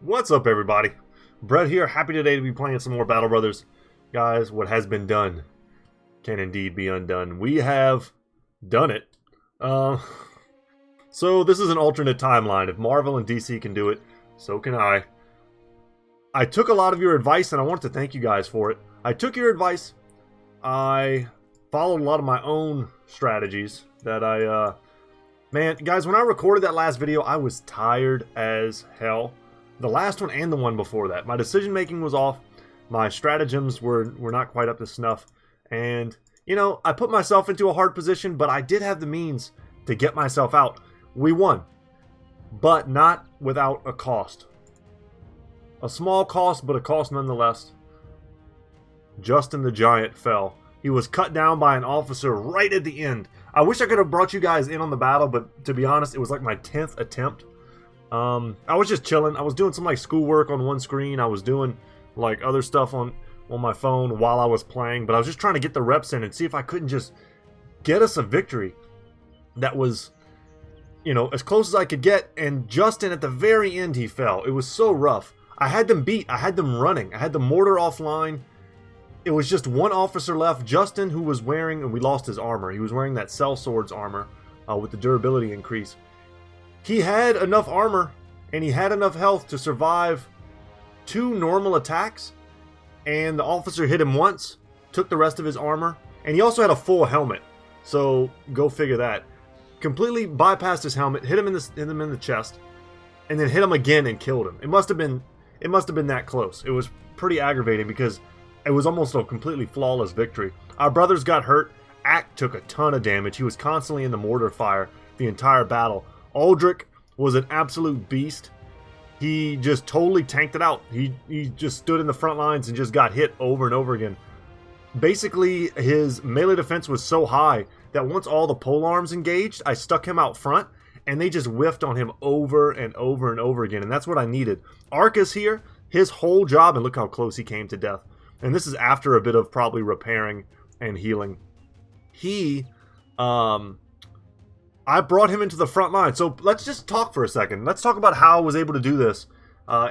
What's up, everybody? Brett here, happy today to be playing some more Battle Brothers. Guys, what has been done can indeed be undone. We have done it. So this is an alternate timeline. If Marvel and DC can do it, so can I. I took a lot of your advice, and I want to thank you guys for it. I took your advice. I followed a lot of my own strategies that Man, guys, when I recorded that last video, I was tired as hell. The last one and the one before that. My decision making was off. My stratagems were not quite up to snuff. And, you know, I put myself into a hard position, but I did have the means to get myself out. We won. But not without a cost. A small cost, but a cost nonetheless. Justin the Giant fell. He was cut down by an officer right at the end. I wish I could have brought you guys in on the battle, but to be honest, it was like my 10th attempt. I was just chilling. I was doing some like schoolwork on one screen. I was doing like other stuff on my phone while I was playing, but I was just trying to get the reps in and see if I couldn't just get us a victory that was, you know, as close as I could get. And Justin, at the very end, he fell. It was so rough. I had them beat. I had them running. I had the mortar offline. It was just one officer left, Justin, who was wearing, and we lost his armor. He was wearing that sellswords armor with the durability increase. He had enough armor, and he had enough health to survive 2 normal attacks, and the officer hit him once, took the rest of his armor, and he also had a full helmet, so go figure that. Completely bypassed his helmet, hit him in the chest, and then hit him again and killed him. It must have been that close. It was pretty aggravating because it was almost a completely flawless victory. Our brothers got hurt. Ack took a ton of damage. He was constantly in the mortar fire the entire battle. Aldrich was an absolute beast. He just totally tanked it out. He just stood in the front lines and just got hit over and over again. Basically, his melee defense was so high that once all the polearms engaged, I stuck him out front, and they just whiffed on him over and over and over again, and that's what I needed. Arcus here, his whole job, and look how close he came to death. And this is after a bit of probably repairing and healing. I brought him into the front line. So let's just talk for a second. Let's talk about how I was able to do this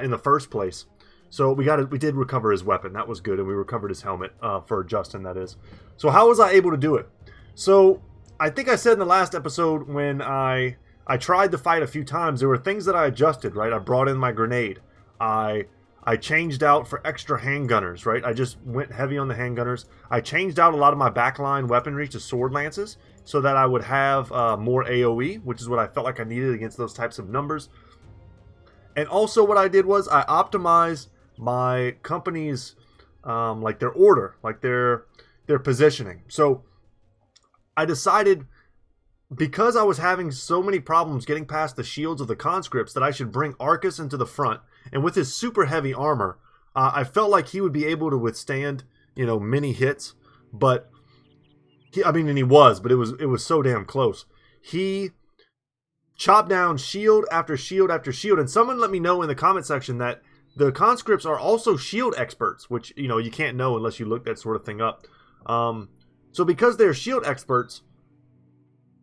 in the first place. So we did recover his weapon. That was good. And we recovered his helmet for Justin, that is. So how was I able to do it? So I think I said in the last episode when I tried to fight a few times, there were things that I adjusted, right? I brought in my grenade. I changed out for extra handgunners, right? I just went heavy on the handgunners. I changed out a lot of my backline weaponry to sword lances so that I would have more AoE, which is what I felt like I needed against those types of numbers. And also what I did was I optimized my company's, like their order, like their positioning. So I decided, because I was having so many problems getting past the shields of the conscripts, that I should bring Arcus into the front. And with his super heavy armor, I felt like he would be able to withstand, you know, many hits. But and he was, but it was so damn close. He chopped down shield after shield after shield. And someone let me know in the comment section that the conscripts are also shield experts, which, you know, you can't know unless you look that sort of thing up. So because they're shield experts,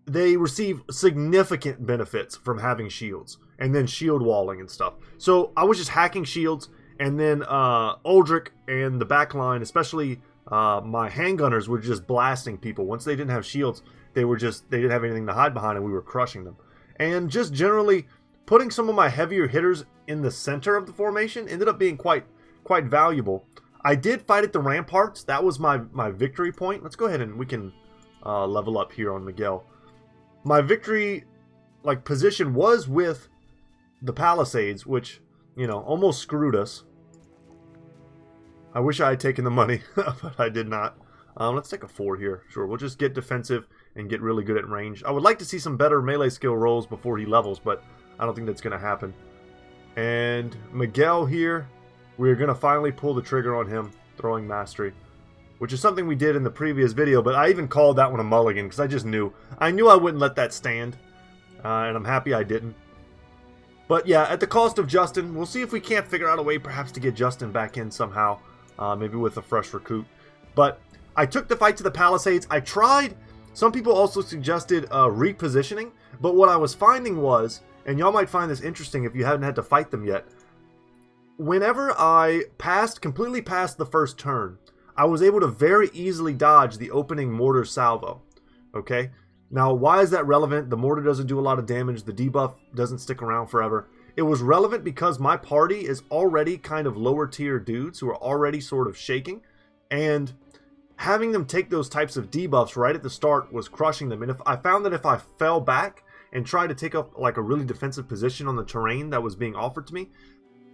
they receive significant benefits from having shields and then shield walling and stuff. So I was just hacking shields, and then Aldrich and the backline, especially my handgunners, were just blasting people. Once they didn't have shields, they didn't have anything to hide behind, and we were crushing them. And just generally putting some of my heavier hitters in the center of the formation ended up being quite valuable. I did fight at the ramparts. That was my victory point. Let's go ahead and we can level up here on Miguel. My victory position was with the palisades, which, you know, almost screwed us. I wish I had taken the money, but I did not. Let's take a 4 here. Sure, we'll just get defensive and get really good at range. I would like to see some better melee skill rolls before he levels, but I don't think that's going to happen. And Miguel here, we're going to finally pull the trigger on him, throwing mastery, which is something we did in the previous video, but I even called that one a mulligan because I just knew. I knew I wouldn't let that stand, and I'm happy I didn't. But yeah, at the cost of Justin, we'll see if we can't figure out a way perhaps to get Justin back in somehow, maybe with a fresh recruit. But I took the fight to the palisades. I tried. Some people also suggested repositioning, but what I was finding was, and y'all might find this interesting if you haven't had to fight them yet, whenever I completely passed the first turn, I was able to very easily dodge the opening mortar salvo. Okay? Now, why is that relevant? The mortar doesn't do a lot of damage. The debuff doesn't stick around forever. It was relevant because my party is already kind of lower tier dudes who are already sort of shaking. And having them take those types of debuffs right at the start was crushing them. And if I found that if I fell back and tried to take up like a really defensive position on the terrain that was being offered to me,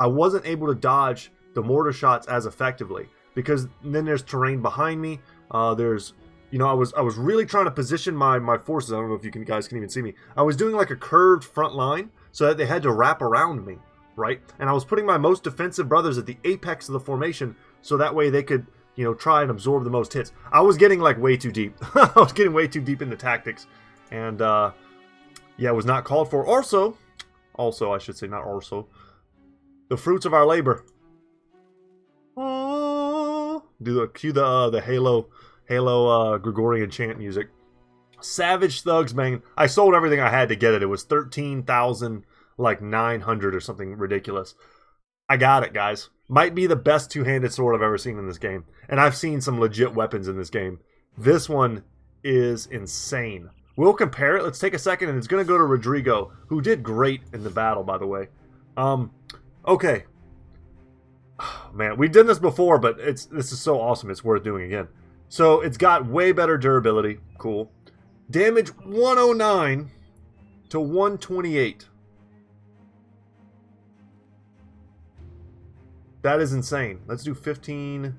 I wasn't able to dodge the mortar shots as effectively. Because then there's terrain behind me. There's... You know, I was really trying to position my forces. I don't know if you guys can even see me. I was doing like a curved front line so that they had to wrap around me, right? And I was putting my most defensive brothers at the apex of the formation so that way they could, you know, try and absorb the most hits. I was getting like way too deep. I was getting way too deep into tactics. And, yeah, it was not called for. Also, I should say, not also, the fruits of our labor. Oh, cue the Halo Gregorian chant music. Savage Thugs, man. I sold everything I had to get it. It was 13,900 or something ridiculous. I got it, guys. Might be the best two-handed sword I've ever seen in this game. And I've seen some legit weapons in this game. This one is insane. We'll compare it. Let's take a second, and it's going to go to Rodrigo, who did great in the battle, by the way. Okay. Man, we've done this before, but this is so awesome. It's worth doing again. So it's got way better durability. Cool. Damage 109 to 128. That is insane. Let's do 15,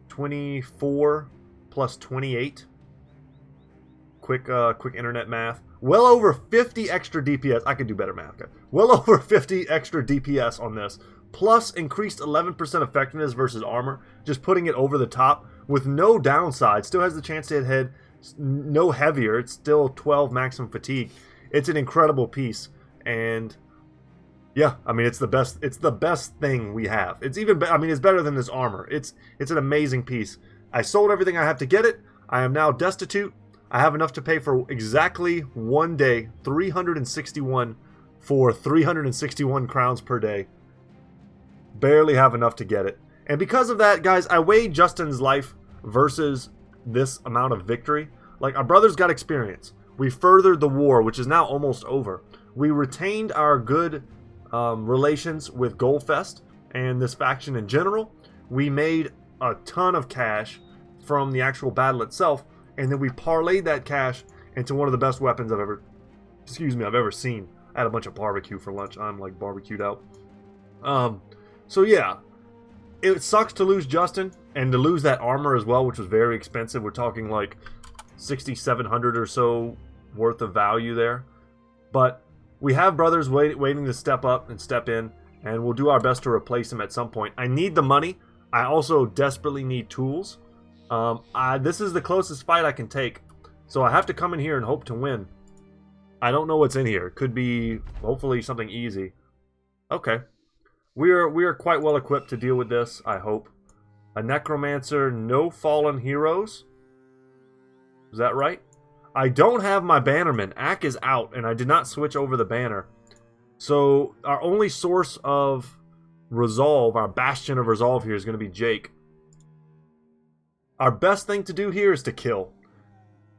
24 plus 28. Quick internet math. Well over 50 extra DPS. I could do better math, guys. Well over 50 extra DPS on this. Plus increased 11% effectiveness versus armor. Just putting it over the top. With no downside, still has the chance to hit head, no heavier, it's still 12 maximum fatigue. It's an incredible piece, and yeah, I mean it's the best thing we have. It's even I mean it's better than this armor. It's an amazing piece. I sold everything I have to get it. I am now destitute. I have enough to pay for exactly 1 day, 361 for 361 crowns per day. Barely have enough to get it. And because of that, guys, I weighed Justin's life versus this amount of victory. Like, our brothers got experience. We furthered the war, which is now almost over. We retained our good relations with Goldfest and this faction in general. We made a ton of cash from the actual battle itself, and then we parlayed that cash into one of the best weapons I've ever seen. I had a bunch of barbecue for lunch. I'm like barbecued out. So yeah. It sucks to lose Justin and to lose that armor as well, which was very expensive. We're talking like 6,700 or so worth of value there. But we have brothers waiting to step up and step in, and we'll do our best to replace them at some point. I need the money. I also desperately need tools. This is the closest fight I can take, so I have to come in here and hope to win. I don't know what's in here. It could be, hopefully, something easy. Okay. We are quite well equipped to deal with this, I hope. A necromancer, no fallen heroes. Is that right? I don't have my bannerman. Ack is out, and I did not switch over the banner. So our only source of resolve, our bastion of resolve here is going to be Jake. Our best thing to do here is to kill.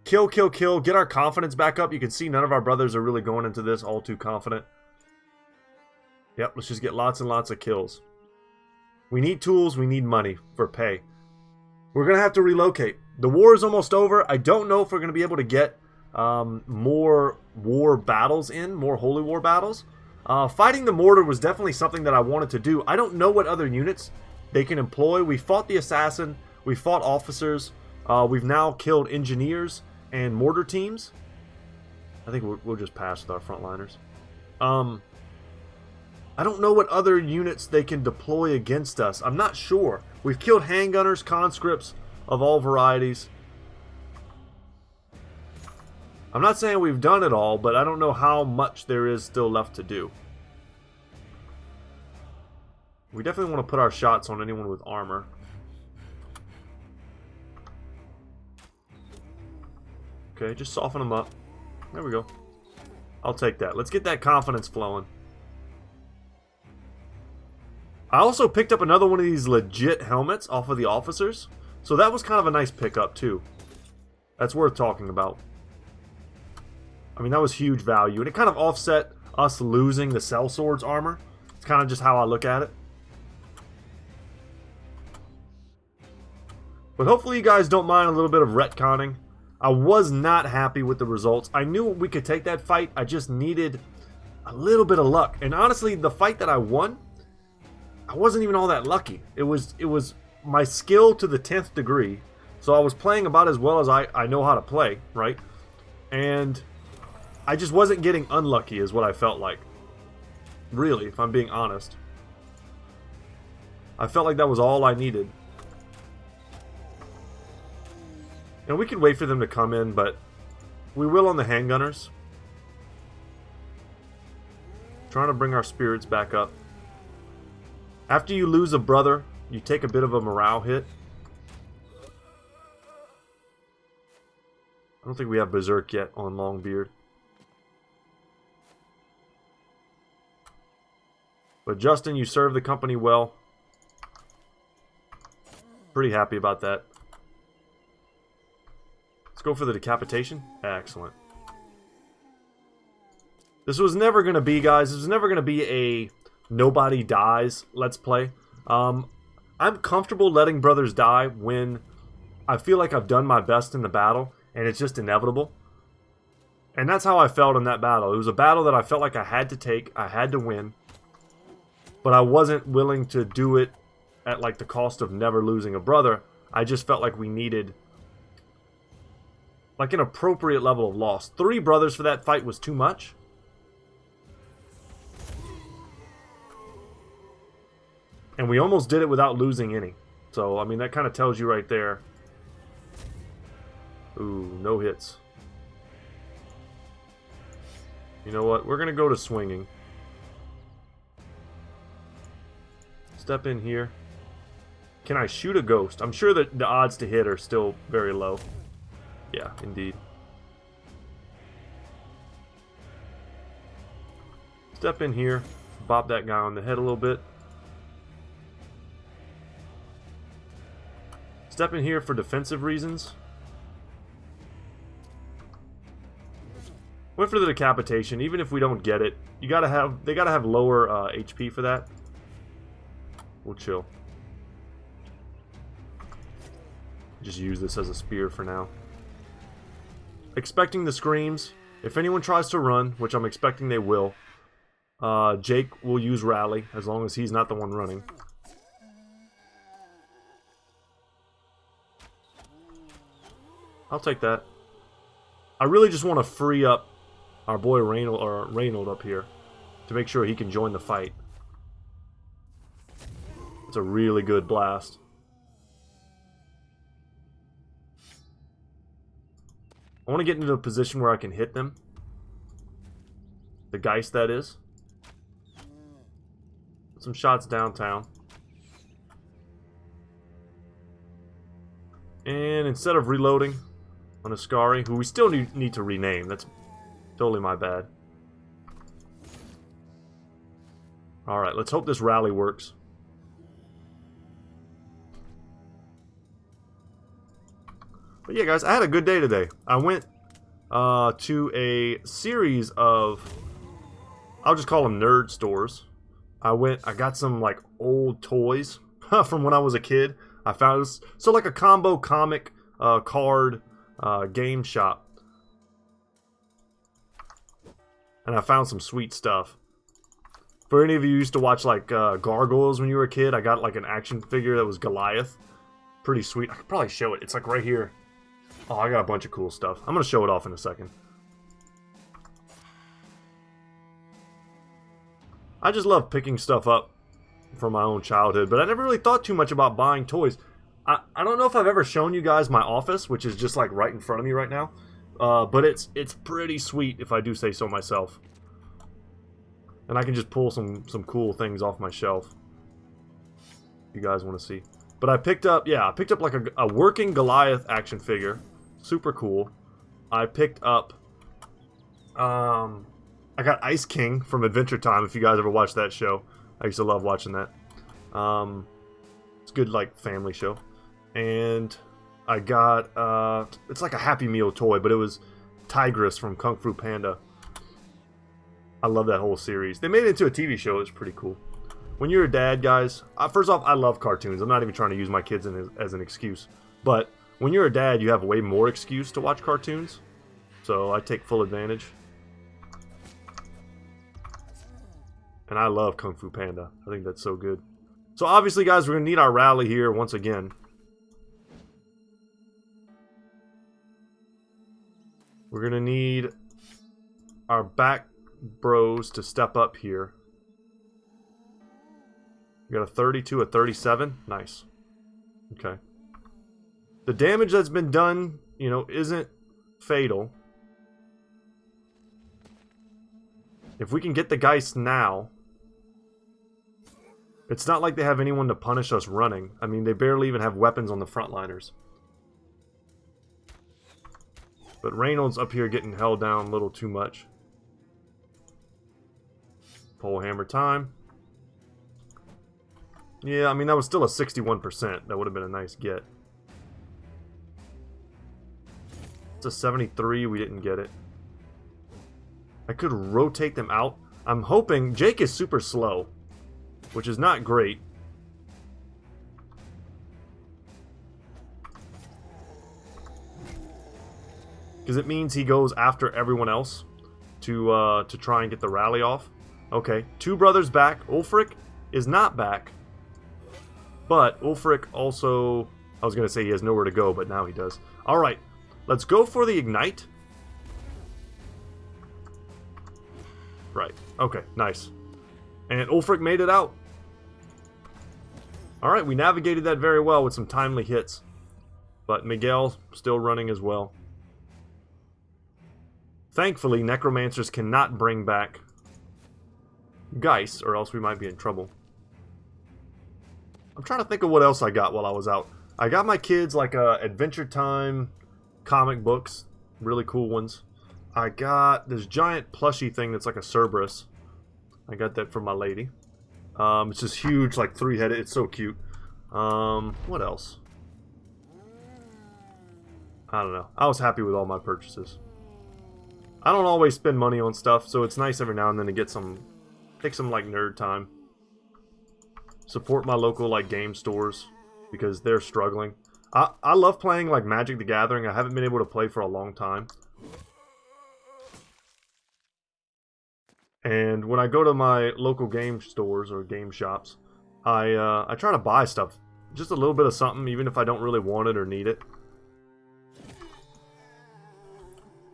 Kill, kill, kill. Get our confidence back up. You can see none of our brothers are really going into this all too confident. Yep, let's just get lots and lots of kills. We need tools, we need money for pay. We're going to have to relocate. The war is almost over. I don't know if we're going to be able to get more war battles in, more holy war battles. Fighting the mortar was definitely something that I wanted to do. I don't know what other units they can employ. We fought the assassin, we fought officers, we've now killed engineers and mortar teams. I think we'll just pass with our frontliners. I don't know what other units they can deploy against us. I'm not sure. We've killed handgunners, conscripts of all varieties. I'm not saying we've done it all, but I don't know how much there is still left to do. We definitely want to put our shots on anyone with armor. Okay, just soften them up. There we go. I'll take that. Let's get that confidence flowing. I also picked up another one of these legit helmets off of the officers. So that was kind of a nice pickup too. That's worth talking about. I mean, that was huge value. And it kind of offset us losing the sellswords armor. It's kind of just how I look at it. But hopefully you guys don't mind a little bit of retconning. I was not happy with the results. I knew we could take that fight. I just needed a little bit of luck. And honestly, the fight that I won, I wasn't even all that lucky. It was my skill to the 10th degree. So I was playing about as well as I know how to play, right? And I just wasn't getting unlucky is what I felt like. Really, if I'm being honest. I felt like that was all I needed. And we could wait for them to come in, but we will on the handgunners. Trying to bring our spirits back up. After you lose a brother, you take a bit of a morale hit. I don't think we have Berserk yet on Longbeard. But Justin, you served the company well. Pretty happy about that. Let's go for the decapitation. Excellent. This was never going to be, guys, this was never going to be a nobody dies let's play. I'm comfortable letting brothers die when I feel like I've done my best in the battle and it's just inevitable. And that's how I felt in that battle. It was a battle that I felt like I had to take, I had to win, but I wasn't willing to do it at like the cost of never losing a brother. I just felt like we needed like an appropriate level of loss. 3 brothers for that fight was too much. And we almost did it without losing any. So, I mean, that kind of tells you right there. Ooh, no hits. You know what? We're going to go to swinging. Step in here. Can I shoot a ghost? I'm sure that the odds to hit are still very low. Yeah, indeed. Step in here. Bop that guy on the head a little bit. Step in here for defensive reasons. Went for the decapitation. Even if we don't get it, they gotta have lower HP for that. We'll chill. Just use this as a spear for now. Expecting the screams. If anyone tries to run, which I'm expecting they will, Jake will use rally as long as he's not the one running. I'll take that. I really just want to free up our boy Reynold up here to make sure he can join the fight. It's a really good blast. I want to get into a position where I can hit them. The Geist, that is. Put some shots downtown. And instead of reloading on Ascari, who we still need to rename. That's totally my bad. Alright, let's hope this rally works. But yeah, guys, I had a good day today. I went to a series of, I'll just call them nerd stores. I got some like old toys from when I was a kid. I found it was, so like a combo comic card game shop. And I found some sweet stuff. For any of you who used to watch like Gargoyles when you were a kid, I got like an action figure that was Goliath. Pretty sweet. I could probably show it. It's like right here. Oh, I got a bunch of cool stuff. I'm going to show it off in a second. I just love picking stuff up from my own childhood, but I never really thought too much about buying toys. I don't know if I've ever shown you guys my office, which is just like right in front of me right now. But it's pretty sweet if I do say so myself. And I can just pull some cool things off my shelf. If you guys want to see. But I picked up like a working Goliath action figure. Super cool. I picked up I got Ice King from Adventure Time, if you guys ever watched that show. I used to love watching that. It's a good, like, family show. And I got, it's like a Happy Meal toy, but it was Tigress from Kung Fu Panda. I love that whole series. They made it into a TV show. It's pretty cool. When you're a dad, guys, first off, I love cartoons. I'm not even trying to use my kids as an excuse. But when you're a dad, you have way more excuse to watch cartoons. So I take full advantage. And I love Kung Fu Panda. I think that's so good. So obviously, guys, we're going to need our rally here once again. We're going to need our back bros to step up here. We got a 32, a 37. Nice. Okay. The damage that's been done, you know, isn't fatal. If we can get the Geist now, it's not like they have anyone to punish us running. I mean, they barely even have weapons on the frontliners. But Reynolds up here getting held down a little too much. Pole hammer time. Yeah, I mean, that was still a 61%. That would have been a nice get. It's a 73. We didn't get it. I could rotate them out. I'm hoping... Jake is super slow, which is not great. Because it means he goes after everyone else to try and get the rally off. Okay, two brothers back. Ulfric is not back. But Ulfric also... I was going to say he has nowhere to go, but now he does. Alright, let's go for the Ignite. Right, okay, nice. And Ulfric made it out. Alright, we navigated that very well with some timely hits. But Miguel still running as well. Thankfully, Necromancers cannot bring back Geist, or else we might be in trouble. I'm trying to think of what else I got while I was out. I got my kids like Adventure Time comic books, really cool ones. I got this giant plushie thing that's like a Cerberus. I got that from my lady. It's just huge, like 3-headed. It's so cute. What else? I don't know. I was happy with all my purchases. I don't always spend money on stuff, so it's nice every now and then to get some, take some like nerd time. Support my local like game stores because they're struggling. I love playing like Magic the Gathering. I haven't been able to play for a long time. And when I go to my local game stores or game shops, I try to buy stuff. Just a little bit of something, even if I don't really want it or need it.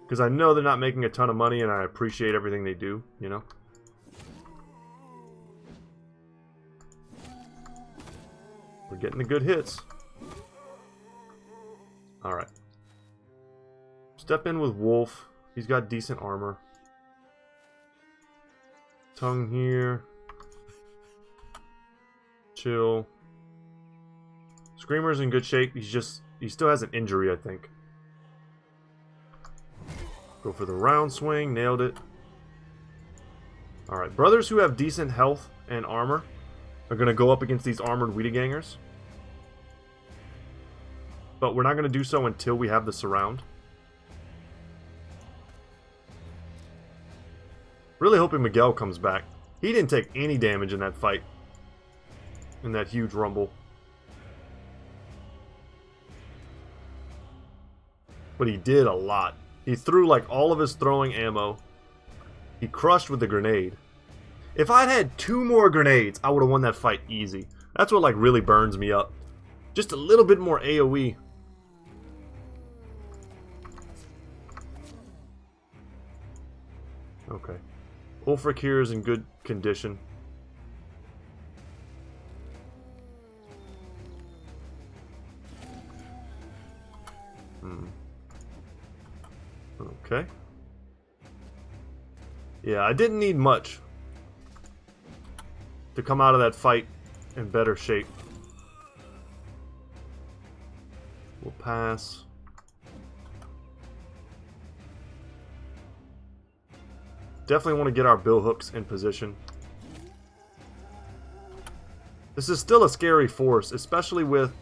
Because I know they're not making a ton of money and I appreciate everything they do, you know? We're getting the good hits. Alright. Step in with Wolf. He's got decent armor. Tongue here. Chill. Screamer's in good shape. He still has an injury, I think. Go for the round swing. Nailed it. Alright. Brothers who have decent health and armor are going to go up against these armored Wiedegangers. But we're not going to do so until we have the surround. Really hoping Miguel comes back. He didn't take any damage in that fight. In that huge rumble. But he did a lot. He threw like all of his throwing ammo. He crushed with the grenade. If I'd had 2 more grenades, I would have won that fight easy. That's what like really burns me up. Just a little bit more AoE. Okay. Ulfric here is in good condition. Okay. Yeah, I didn't need much to come out of that fight in better shape. We'll pass. Definitely want to get our billhooks in position. This is still a scary force, especially with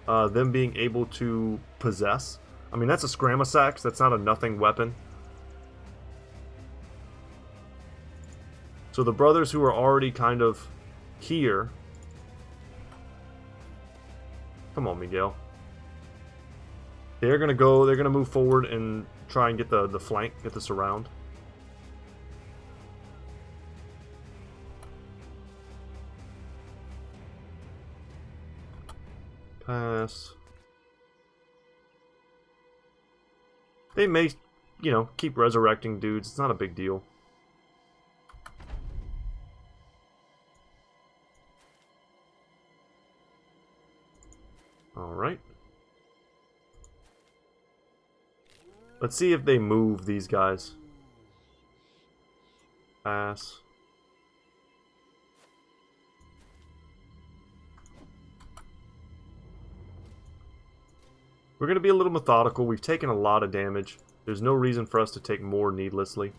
them being able to possess. I mean, that's a Scramasax. That's not a nothing weapon. So the brothers who are already kind of here... Come on, Miguel. They're going to move forward and try and get the flank, get the surround. Pass. They may, you know, keep resurrecting dudes. It's not a big deal. Alright. Let's see if they move these guys. Pass. We're going to be a little methodical. We've taken a lot of damage. There's no reason for us to take more needlessly.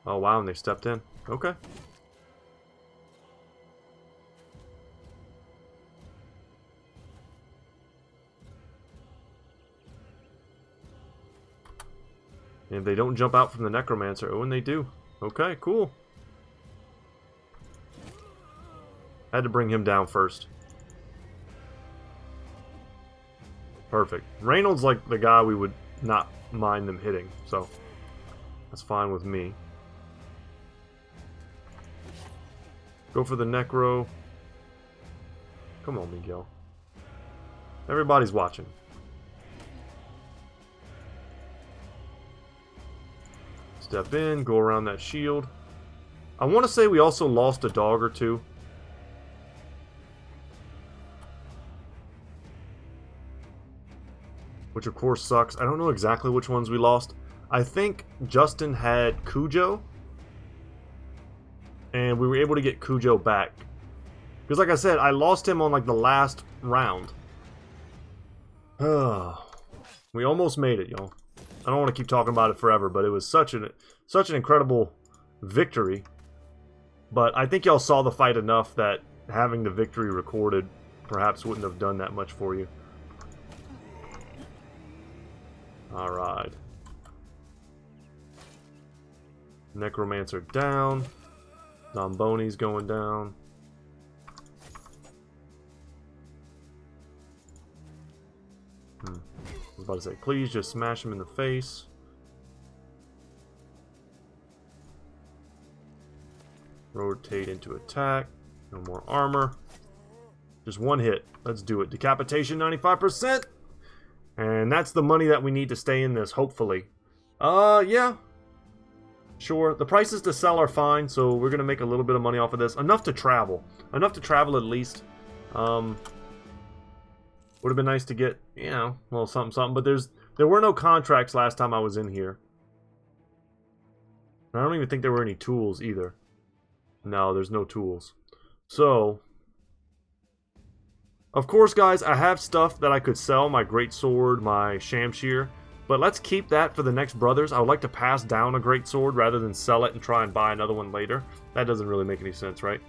Oh wow, and they stepped in. Okay. And they don't jump out from the Necromancer. Oh, and they do. Okay, cool. Had to bring him down first. Perfect. Reynolds like the guy we would not mind them hitting, so that's fine with me. Go for the Necro. Come on, Miguel. Everybody's watching. Step in, go around that shield. I want to say we also lost a dog or two. Which of course sucks. I don't know exactly which ones we lost. I think Justin had Cujo. And we were able to get Cujo back. Because like I said, I lost him on like the last round. We almost made it, y'all. I don't want to keep talking about it forever, but it was such an incredible victory. But I think y'all saw the fight enough that having the victory recorded perhaps wouldn't have done that much for you. Alright. Necromancer down. Zamboni's going down. I was about to say, please just smash him in the face. Rotate into attack. No more armor. Just one hit. Let's do it. Decapitation 95%. And that's the money that we need to stay in this, hopefully. Yeah. Sure. The prices to sell are fine, so we're going to make a little bit of money off of this. Enough to travel. Enough to travel at least. Would have been nice to get, you know, a little something. But there were no contracts last time I was in here. I don't even think there were any tools either. No, there's no tools. So, of course, guys, I have stuff that I could sell. My greatsword, my shamshir. But let's keep that for the next brothers. I would like to pass down a greatsword rather than sell it and try and buy another one later. That doesn't really make any sense, right?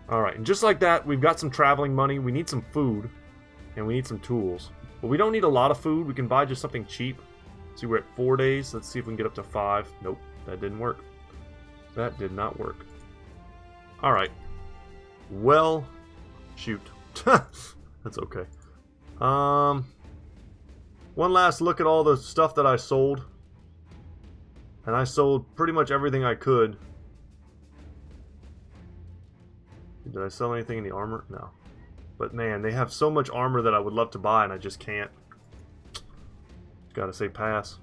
Alright, and just like that, we've got some traveling money. We need some food. And we need some tools. But we don't need a lot of food. We can buy just something cheap. See, we're at 4 days. Let's see if we can get up to 5. Nope, that didn't work. That did not work. Alright. Well, shoot. That's okay. One last look at all the stuff that I sold. And I sold pretty much everything I could. Did I sell anything in the armor? No. But man, they have so much armor that I would love to buy and I just can't. Gotta say pass.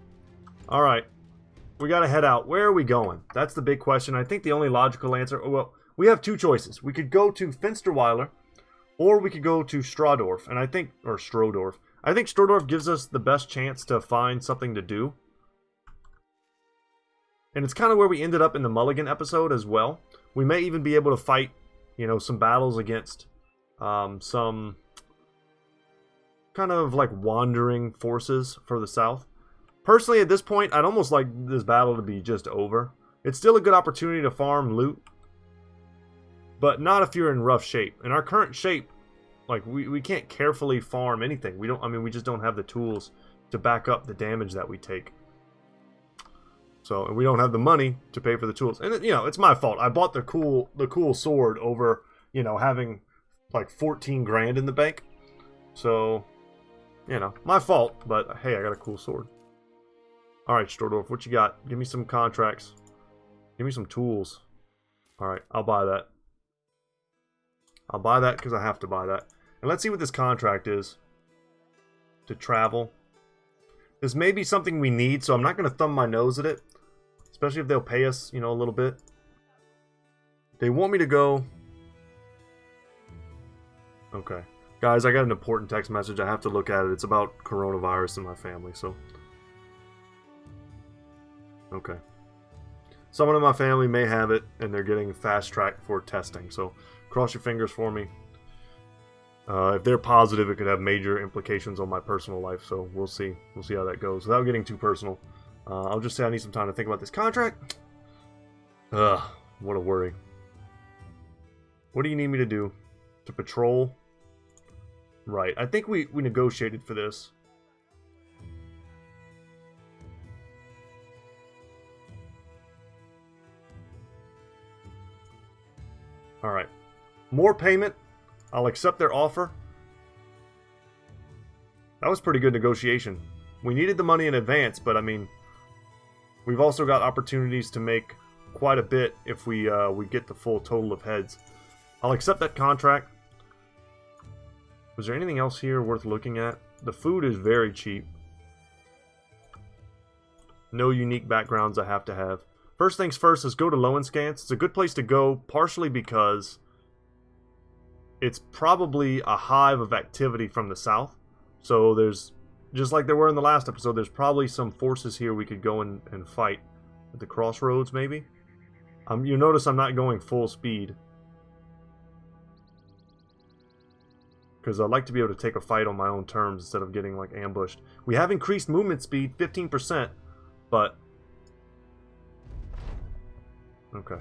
Alright. We gotta head out. Where are we going? That's the big question. I think the only logical answer... Well, we have two choices. We could go to Finsterweiler, or we could go to Stradorf. And I think... Or Strodorf. I think Strodorf gives us the best chance to find something to do. And it's kind of where we ended up in the Mulligan episode as well. We may even be able to fight, you know, some battles against some kind of like wandering forces for the south. Personally, at this point, I'd almost like this battle to be just over. It's still a good opportunity to farm loot, but not if you're in rough shape. In our current shape, like, we can't carefully farm anything. We just don't have the tools to back up the damage that we take. So, and we don't have the money to pay for the tools. And, you know, it's my fault. I bought the cool sword over, you know, having like 14 grand in the bank. So, you know, my fault, but hey, I got a cool sword. Alright, Stordorf, what you got? Give me some contracts. Give me some tools. Alright, I'll buy that. I'll buy that because I have to buy that. And let's see what this contract is. To travel. This may be something we need, so I'm not going to thumb my nose at it. Especially if they'll pay us, you know, a little bit. They want me to go... Okay. Guys, I got an important text message. I have to look at it. It's about coronavirus in my family, so... Okay. Someone in my family may have it, and they're getting fast-tracked for testing, so cross your fingers for me. If they're positive, it could have major implications on my personal life, so we'll see. We'll see how that goes. Without getting too personal, I'll just say I need some time to think about this contract. Ugh, what a worry. What do you need me to do? To patrol? Right, I think we negotiated for this. Alright. More payment. I'll accept their offer. That was pretty good negotiation. We needed the money in advance, but I mean, we've also got opportunities to make quite a bit if we get the full total of heads. I'll accept that contract. Was there anything else here worth looking at? The food is very cheap. No unique backgrounds I have to have. First things first, let's go to Lowenskans. It's a good place to go, partially because it's probably a hive of activity from the south. So there's, just like there were in the last episode, there's probably some forces here we could go and fight. At the crossroads, maybe? You notice I'm not going full speed. Because I'd like to be able to take a fight on my own terms instead of getting, like, ambushed. We have increased movement speed, 15%, but... Okay.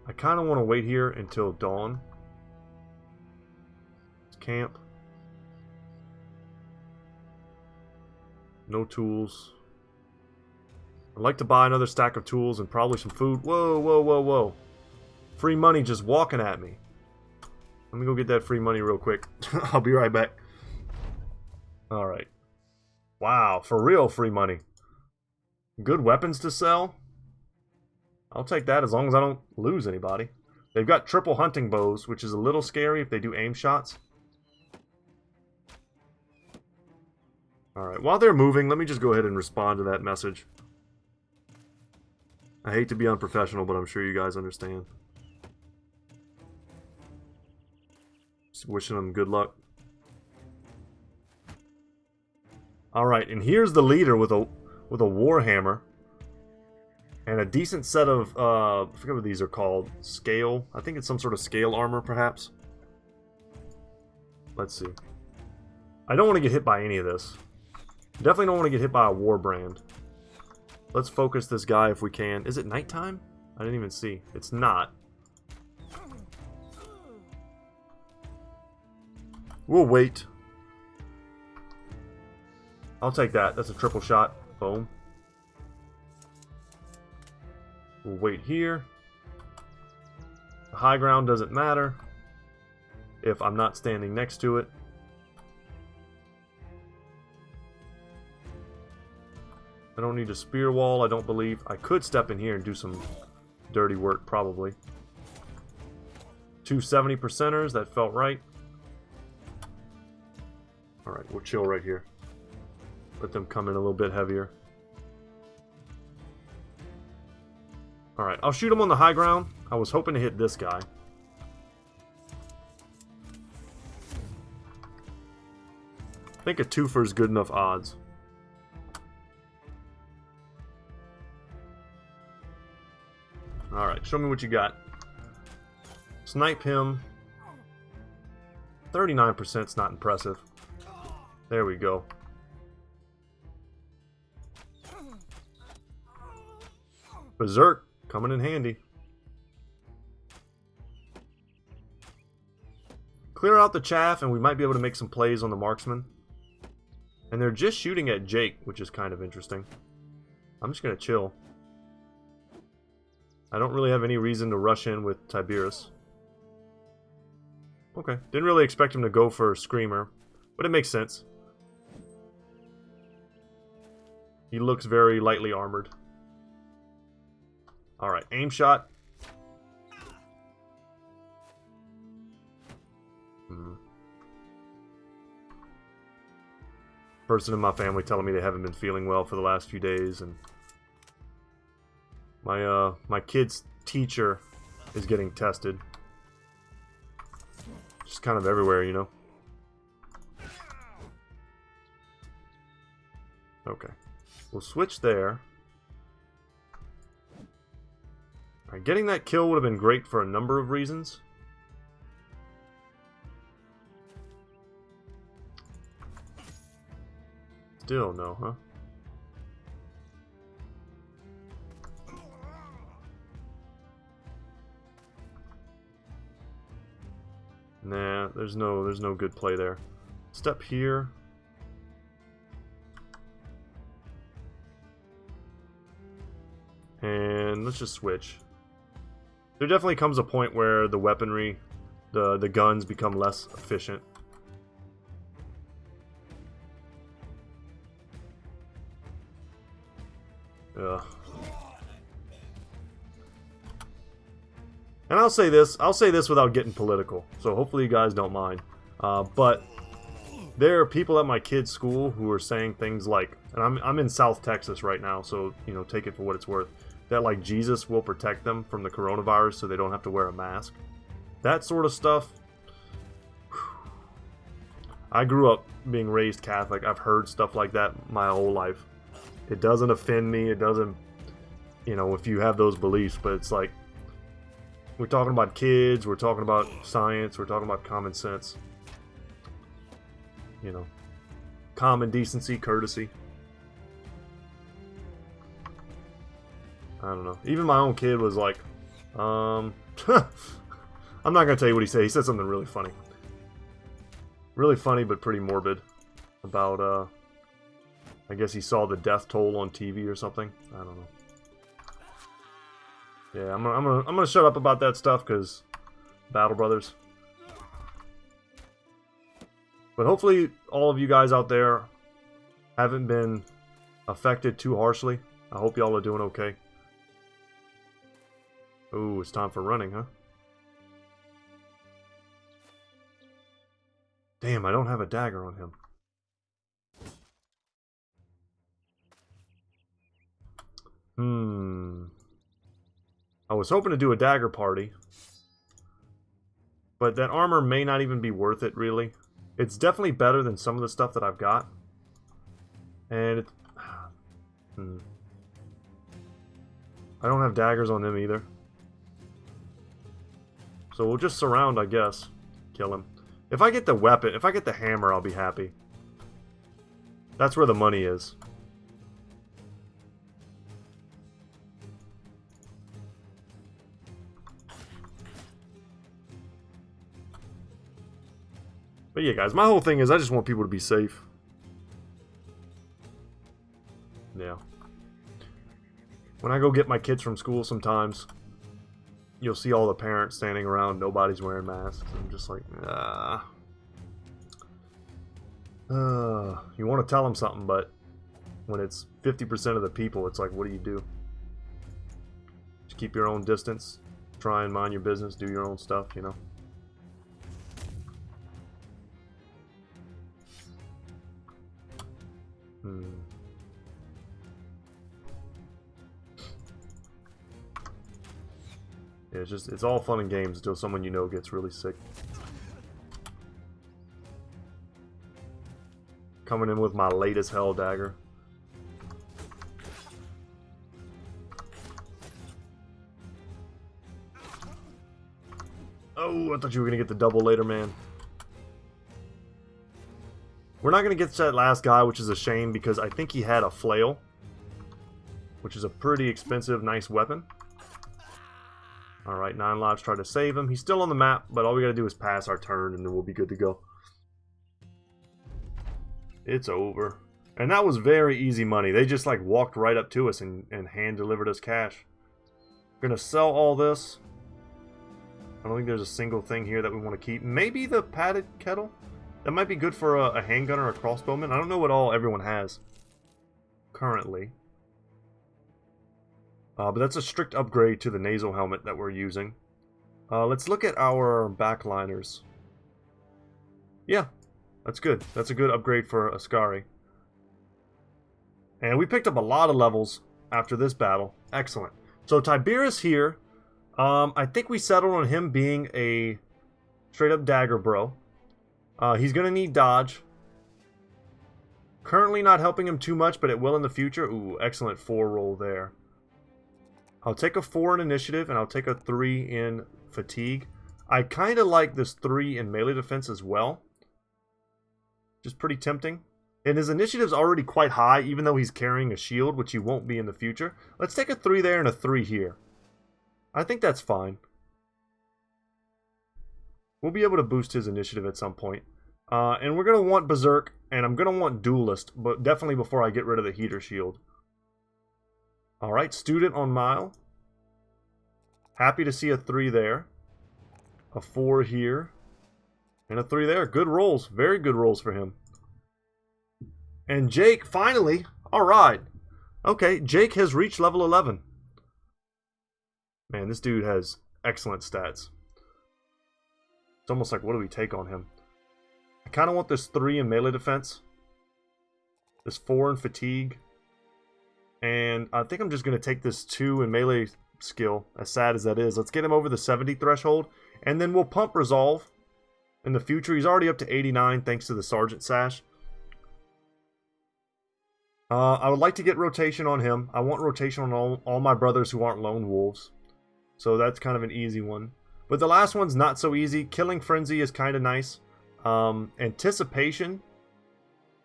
I kind of want to wait here until dawn. Camp. No tools. I'd like to buy another stack of tools and probably some food. Whoa, whoa, whoa, whoa. Free money just walking at me. Let me go get that free money real quick. I'll be right back. Alright. Wow, for real free money. Good weapons to sell? I'll take that as long as I don't lose anybody. They've got triple hunting bows, which is a little scary if they do aim shots. Alright, while they're moving, let me just go ahead and respond to that message. I hate to be unprofessional, but I'm sure you guys understand. Just wishing them good luck. Alright, and here's the leader with a Warhammer. And a decent set of, I forget what these are called. Scale. I think it's some sort of scale armor, perhaps. Let's see. I don't want to get hit by any of this. Definitely don't want to get hit by a war brand. Let's focus this guy if we can. Is it nighttime? I didn't even see. It's not. We'll wait. I'll take that. That's a triple shot. Boom. We'll wait here. The high ground doesn't matter if I'm not standing next to it. I don't need a spear wall, I don't believe. I could step in here and do some dirty work, probably. 2 70%ers, that felt right. Alright, we'll chill right here. Let them come in a little bit heavier. Alright, I'll shoot him on the high ground. I was hoping to hit this guy. I think a twofer is good enough odds. Alright, show me what you got. Snipe him. 39% is not impressive. There we go. Berserk coming in handy. Clear out the chaff and we might be able to make some plays on the marksman. And they're just shooting at Jake, which is kind of interesting. I'm just going to chill. I don't really have any reason to rush in with Tiberius. Okay, didn't really expect him to go for a Screamer, but it makes sense. He looks very lightly armored. Alright, aim shot. Person in my family telling me they haven't been feeling well for the last few days, and my kid's teacher is getting tested. Just kind of everywhere, you know. Okay. We'll switch there. Alright, getting that kill would have been great for a number of reasons. Still no, huh? Nah, there's no good play there. Step here. And let's just switch. There definitely comes a point where the weaponry, the guns become less efficient. Ugh. And I'll say this without getting political, so hopefully you guys don't mind. But there are people at my kid's school who are saying things like, and I'm in South Texas right now, so you know, take it for what it's worth, that like Jesus will protect them from the coronavirus so they don't have to wear a mask. That sort of stuff. I grew up being raised Catholic. I've heard stuff like that my whole life. It doesn't offend me. It doesn't, you know, if you have those beliefs, but it's like, we're talking about kids, we're talking about science, we're talking about common sense. You know, common decency, courtesy. I don't know. Even my own kid was like, I'm not going to tell you what he said. He said something really funny. Really funny, but pretty morbid. About, I guess he saw the death toll on TV or something. I don't know. Yeah, I'm gonna shut up about that stuff because Battle Brothers. But hopefully all of you guys out there haven't been affected too harshly. I hope y'all are doing okay. Ooh, it's time for running, huh? Damn, I don't have a dagger on him. I was hoping to do a dagger party. But that armor may not even be worth it, really. It's definitely better than some of the stuff that I've got. And it... I don't have daggers on them either. So we'll just surround, I guess. Kill him. If I get the weapon, if I get the hammer, I'll be happy. That's where the money is. But yeah, guys, my whole thing is I just want people to be safe. Yeah. When I go get my kids from school sometimes, you'll see all the parents standing around, nobody's wearing masks. I'm just like, you want to tell them something, but when it's 50% of the people, it's like, what do you do? Just keep your own distance, try and mind your business, do your own stuff, you know? Yeah, it's all fun and games until someone you know gets really sick. Coming in with my latest hell dagger. Oh, I thought you were gonna get the double later, man. We're not gonna get to that last guy, which is a shame because I think he had a flail. which is a pretty expensive, nice weapon. Alright, 9 lives, try to save him. He's still on the map, but all we gotta do is pass our turn and then we'll be good to go. It's over. And that was very easy money. They just like walked right up to us and hand delivered us cash. We're gonna sell all this. I don't think there's a single thing here that we want to keep. Maybe the padded kettle? That might be good for a handgun or a crossbowman. I don't know what all everyone has currently. But that's a strict upgrade to the nasal helmet that we're using. Let's look at our backliners. Yeah, that's good. That's a good upgrade for Ascari. And we picked up a lot of levels after this battle. Excellent. So Tiberius here, I think we settled on him being a straight up dagger bro. He's going to need dodge. Currently not helping him too much, but it will in the future. Ooh, excellent 4 roll there. I'll take a 4 in initiative, and I'll take a 3 in fatigue. I kind of like this 3 in melee defense as well. Just pretty tempting. And his initiative's already quite high, even though he's carrying a shield, which he won't be in the future. Let's take a 3 there and a 3 here. I think that's fine. We'll be able to boost his initiative at some point. And we're going to want Berserk, and I'm going to want Duelist, but definitely before I get rid of the heater shield. Alright, Student on Mile. Happy to see a 3 there. A 4 here. And a 3 there. Good rolls. Very good rolls for him. And Jake, finally. Alright. Okay, Jake has reached level 11. Man, this dude has excellent stats. It's almost like, what do we take on him? I kind of want this 3 in melee defense. This 4 in fatigue. And I think I'm just going to take this 2 in melee skill, as sad as that is. Let's get him over the 70 threshold, and then we'll pump Resolve in the future. He's already up to 89 thanks to the Sergeant Sash. I would like to get rotation on him. I want rotation on all my brothers who aren't lone wolves. So that's kind of an easy one. But the last one's not so easy. Killing Frenzy is kind of nice. Anticipation,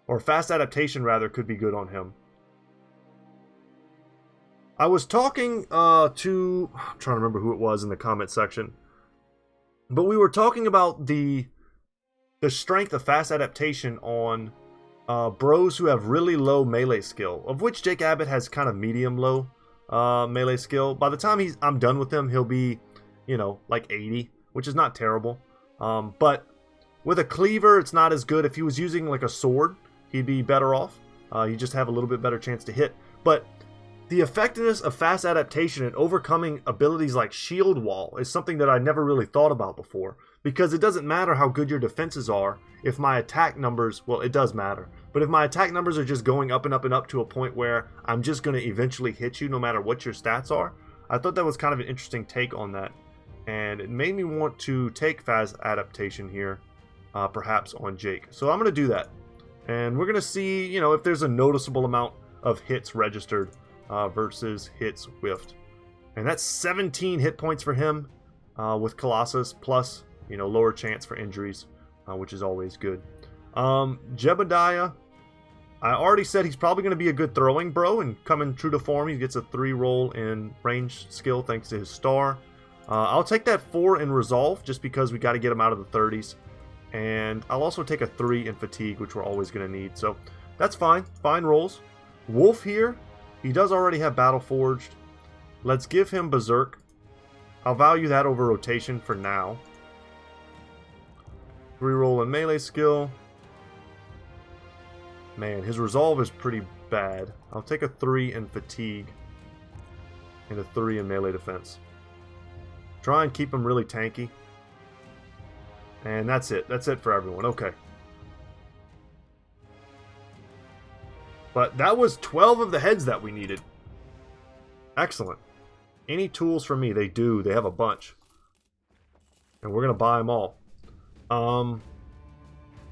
or Fast Adaptation rather, could be good on him. I was talking to, I'm trying to remember who it was in the comment section, but we were talking about the strength of Fast Adaptation on bros who have really low melee skill, of which Jake Abbott has kind of medium-low melee skill. By the time I'm done with him, he'll be, you know, like 80, which is not terrible. But with a cleaver, it's not as good. If he was using like a sword, he'd be better off. You just have a little bit better chance to hit. But the effectiveness of Fast Adaptation and overcoming abilities like Shield Wall is something that I never really thought about before. Because it doesn't matter how good your defenses are if my attack numbers, well, it does matter. But if my attack numbers are just going up and up and up to a point where I'm just going to eventually hit you no matter what your stats are, I thought that was kind of an interesting take on that. And it made me want to take Fast Adaptation here, perhaps on Jake. So I'm going to do that. And we're going to see, you know, if there's a noticeable amount of hits registered versus hits whiffed. And that's 17 hit points for him with Colossus, plus, you know, lower chance for injuries, which is always good. Jebediah, I already said he's probably going to be a good throwing bro, and coming true to form, he gets a 3 roll in range skill thanks to his star. I'll take that 4 in resolve just because we got to get him out of the 30s. And I'll also take a 3 in fatigue, which we're always going to need. So that's fine. Fine rolls. Wolf here. He does already have Battle Forged. Let's give him Berserk. I'll value that over rotation for now. 3 roll in melee skill. Man, his resolve is pretty bad. I'll take a 3 in fatigue. And a 3 in melee defense. Try and keep him really tanky. And that's it. That's it for everyone. Okay. But that was 12 of the heads that we needed. Excellent. Any tools for me? They do. They have a bunch. And we're going to buy them all.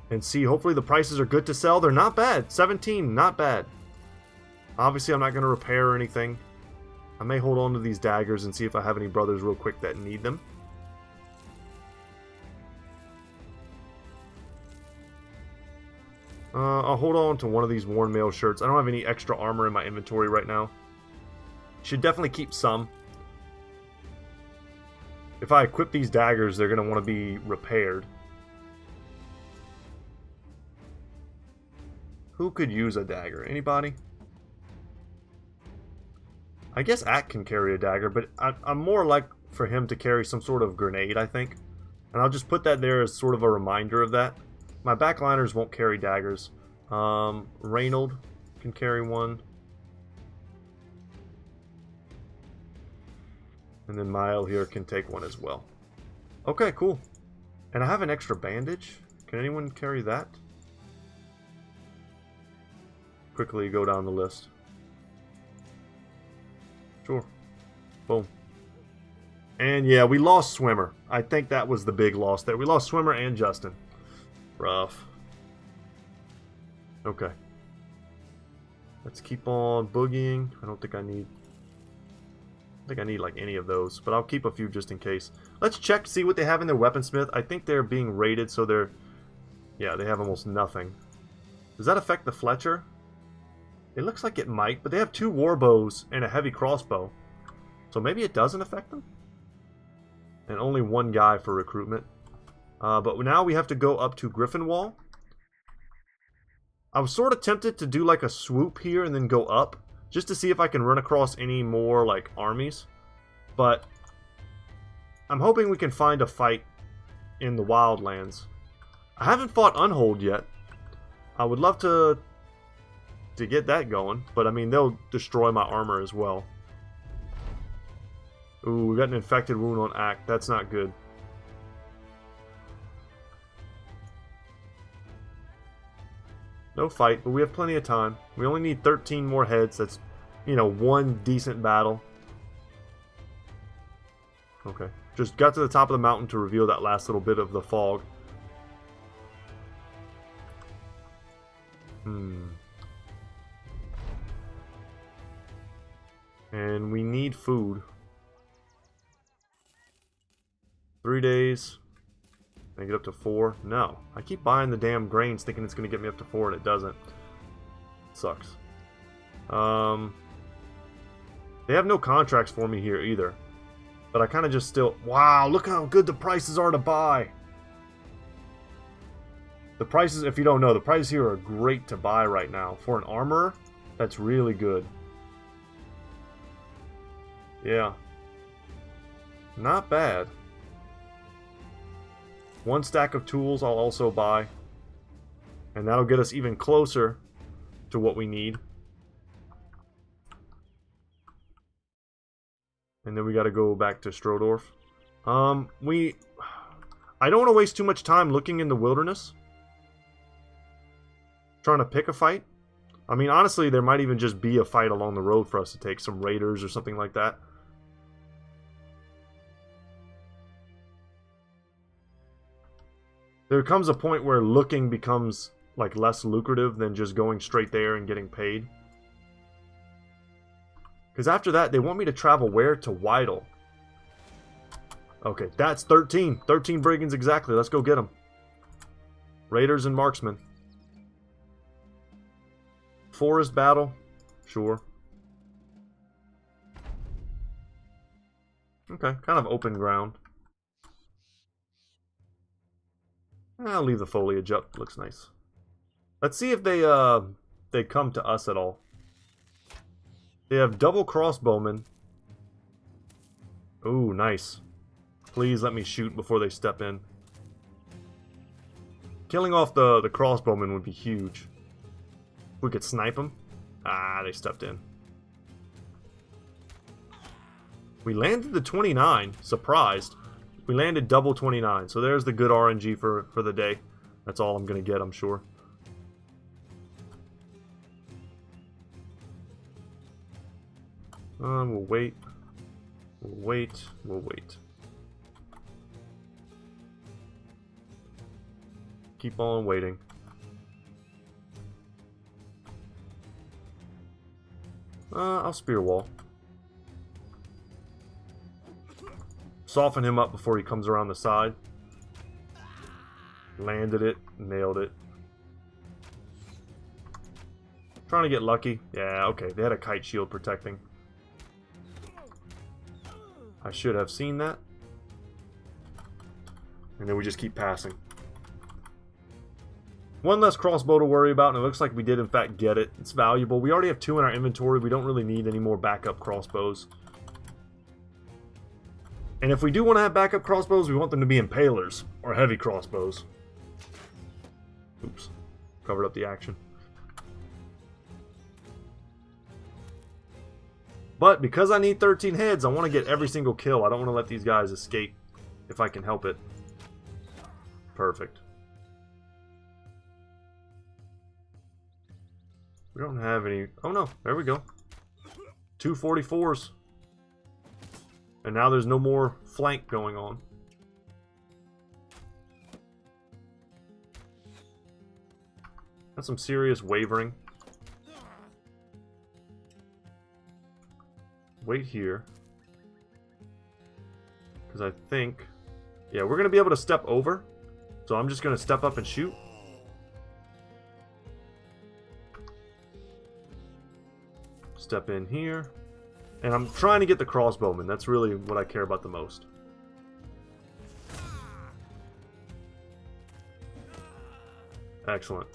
And see, hopefully the prices are good to sell. They're not bad. 17, not bad. Obviously, I'm not going to repair or anything. I may hold on to these daggers and see if I have any brothers real quick that need them. I'll hold on to one of these worn mail shirts. I don't have any extra armor in my inventory right now. Should definitely keep some. If I equip these daggers, they're going to want to be repaired. Who could use a dagger? Anybody? I guess Ack can carry a dagger, but I'm more like for him to carry some sort of grenade, I think. And I'll just put that there as sort of a reminder of that. My backliners won't carry daggers. Reynold can carry one. And then Mile here can take one as well. Okay, cool. And I have an extra bandage. Can anyone carry that? Quickly go down the list. Sure. Boom. And yeah, we lost Swimmer. I think that was the big loss there. We lost Swimmer and Justin. Rough. Okay. Let's keep on boogieing. I don't think I need like any of those, but I'll keep a few just in case. Let's check to see what they have in their weaponsmith. I think they're being raided, so they're... Yeah, they have almost nothing. Does that affect the Fletcher? It looks like it might, but they have 2 warbows and a heavy crossbow. So maybe it doesn't affect them? And only 1 guy for recruitment. But now we have to go up to Griffinwall. I was sort of tempted to do like a swoop here and then go up, just to see if I can run across any more like armies. But I'm hoping we can find a fight in the Wildlands. I haven't fought Unhold yet. I would love to get that going, but I mean they'll destroy my armor as well. Ooh, we got an infected wound on Ack. That's not good. No fight, but we have plenty of time. We only need 13 more heads. That's, you know, 1 decent battle. Okay. Just got to the top of the mountain to reveal that last little bit of the fog. And we need food. 3 days. Can I get up to 4? No. I keep buying the damn grains thinking it's going to get me up to 4 and it doesn't. Sucks. They have no contracts for me here either. But I kind of just still... Wow, look how good the prices are to buy. The prices, if you don't know, the prices here are great to buy right now. For an armorer, that's really good. Yeah. Not bad. 1 stack of tools I'll also buy. And that'll get us even closer to what we need. And then we gotta go back to Strodorf. I don't want to waste too much time looking in the wilderness. Trying to pick a fight. I mean, honestly, there might even just be a fight along the road for us to take. Some raiders or something like that. There comes a point where looking becomes like less lucrative than just going straight there and getting paid. Because after that, they want me to travel where? To Weidel. Okay, that's 13. 13 brigands exactly. Let's go get them. Raiders and marksmen. Forest battle? Sure. Okay, kind of open ground. I'll leave the foliage up. Looks nice. Let's see if they come to us at all. They have double crossbowmen. Ooh, nice. Please let me shoot before they step in. Killing off the crossbowmen would be huge. If we could snipe them. Ah, they stepped in. We landed the 29. Surprised. We landed double 29. So there's the good RNG for the day. That's all I'm going to get, I'm sure. We'll wait. We'll wait. We'll wait. Keep on waiting. I'll spear wall. Soften him up before he comes around the side. Landed it. Nailed it. Trying to get lucky. Yeah, okay. They had a kite shield protecting. I should have seen that. And then we just keep passing. One less crossbow to worry about, and it looks like we did in fact get it. It's valuable. We already have 2 in our inventory. We don't really need any more backup crossbows. And if we do want to have backup crossbows, we want them to be impalers, or heavy crossbows. Oops. Covered up the action. But because I need 13 heads, I want to get every single kill. I don't want to let these guys escape if I can help it. Perfect. We don't have any... Oh no, there we go. 2 44s. And now there's no more flank going on. That's some serious wavering. Wait here. Because I think... Yeah, we're going to be able to step over. So I'm just going to step up and shoot. Step in here. And I'm trying to get the crossbowman. That's really what I care about the most. Excellent.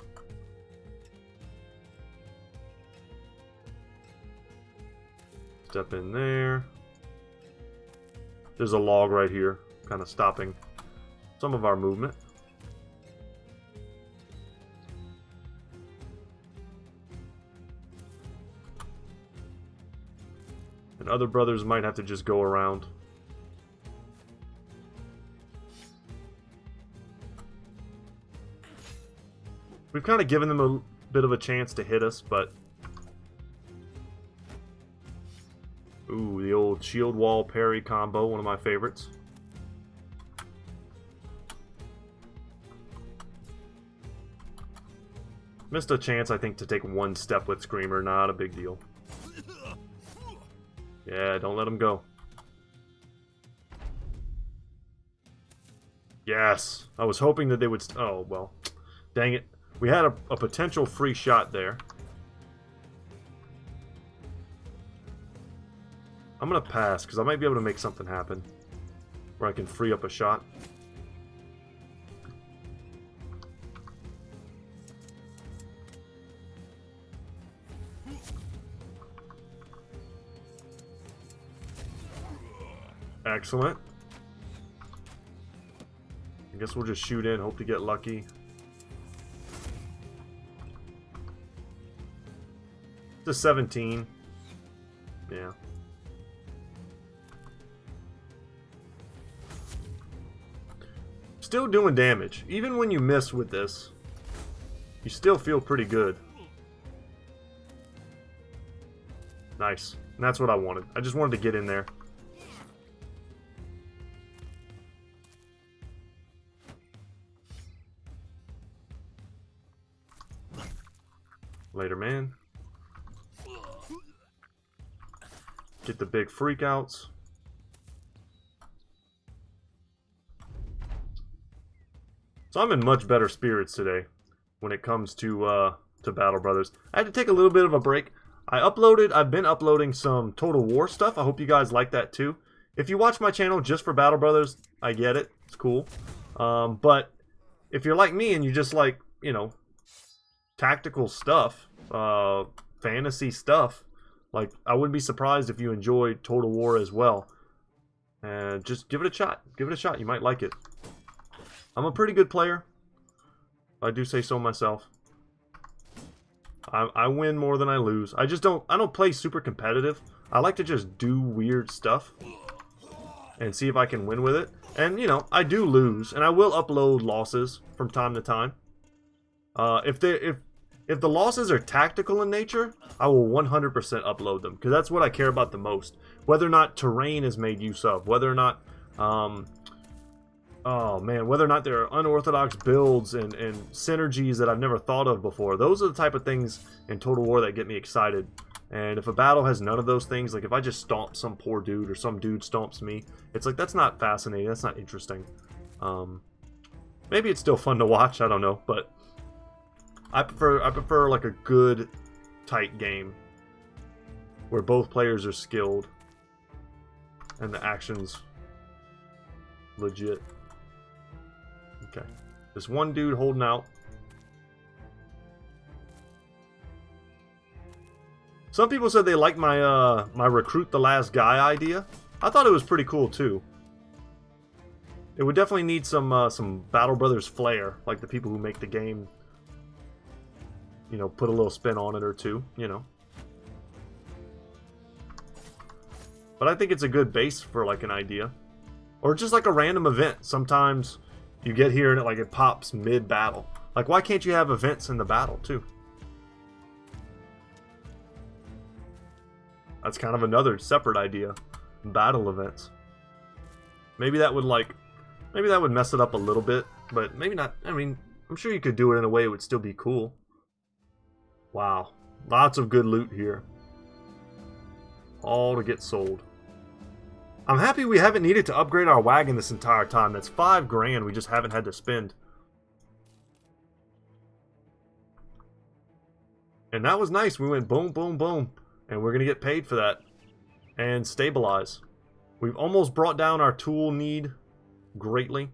Step in there. There's a log right here, kind of stopping some of our movement. And other brothers might have to just go around. We've kind of given them a bit of a chance to hit us, but... Ooh, the old shield wall parry combo, one of my favorites. Missed a chance, I think, to take 1 step with Screamer. Not a big deal. Yeah, don't let him go. Yes! I was hoping that they would... Oh, well. Dang it. We had a potential free shot there. I'm going to pass, because I might be able to make something happen. Where I can free up a shot. Excellent. I guess we'll just shoot in, hope to get lucky. It's a 17. Yeah. Still doing damage. Even when you miss with this, you still feel pretty good. Nice. And that's what I wanted. I just wanted to get in there. Later, man. Get the big freakouts. So I'm in much better spirits today when it comes to Battle Brothers. I had to take a little bit of a break. I've been uploading some Total War stuff. I hope you guys like that too. If you watch my channel just for Battle Brothers, I get it. It's cool. But if you're like me and you just like, you know, tactical stuff, fantasy stuff, like, I wouldn't be surprised if you enjoyed Total War as well. And just give it a shot. Give it a shot. You might like it. I'm a pretty good player. I do say so myself. I win more than I lose. I don't play super competitive. I like to just do weird stuff and see if I can win with it. And, you know, I do lose, and I will upload losses from time to time. If the losses are tactical in nature, I will 100% upload them, because that's what I care about the most. Whether or not terrain is made use of, whether or not, oh man, whether or not there are unorthodox builds and synergies that I've never thought of before. Those are the type of things in Total War that get me excited. And if a battle has none of those things, like if I just stomp some poor dude or some dude stomps me, it's like, that's not fascinating, that's not interesting. Maybe it's still fun to watch, I don't know, but I prefer like a good, tight game where both players are skilled. And the action's legit. Okay. There's one dude holding out. Some people said they liked my my recruit the last guy idea. I thought it was pretty cool too. It would definitely need some Battle Brothers flair, like the people who make the game, you know, put a little spin on it or two, you know. But I think it's a good base for like an idea. Or just like a random event. Sometimes you get here and it pops mid-battle. Like, why can't you have events in the battle too? That's kind of another separate idea. Battle events. Maybe that would mess it up a little bit, but maybe not. I mean, I'm sure you could do it in a way it would still be cool. Wow. Lots of good loot here. All to get sold. I'm happy we haven't needed to upgrade our wagon this entire time. That's $5 grand we just haven't had to spend. And that was nice. We went boom, boom, boom. And we're going to get paid for that. And stabilize. We've almost brought down our tool need greatly.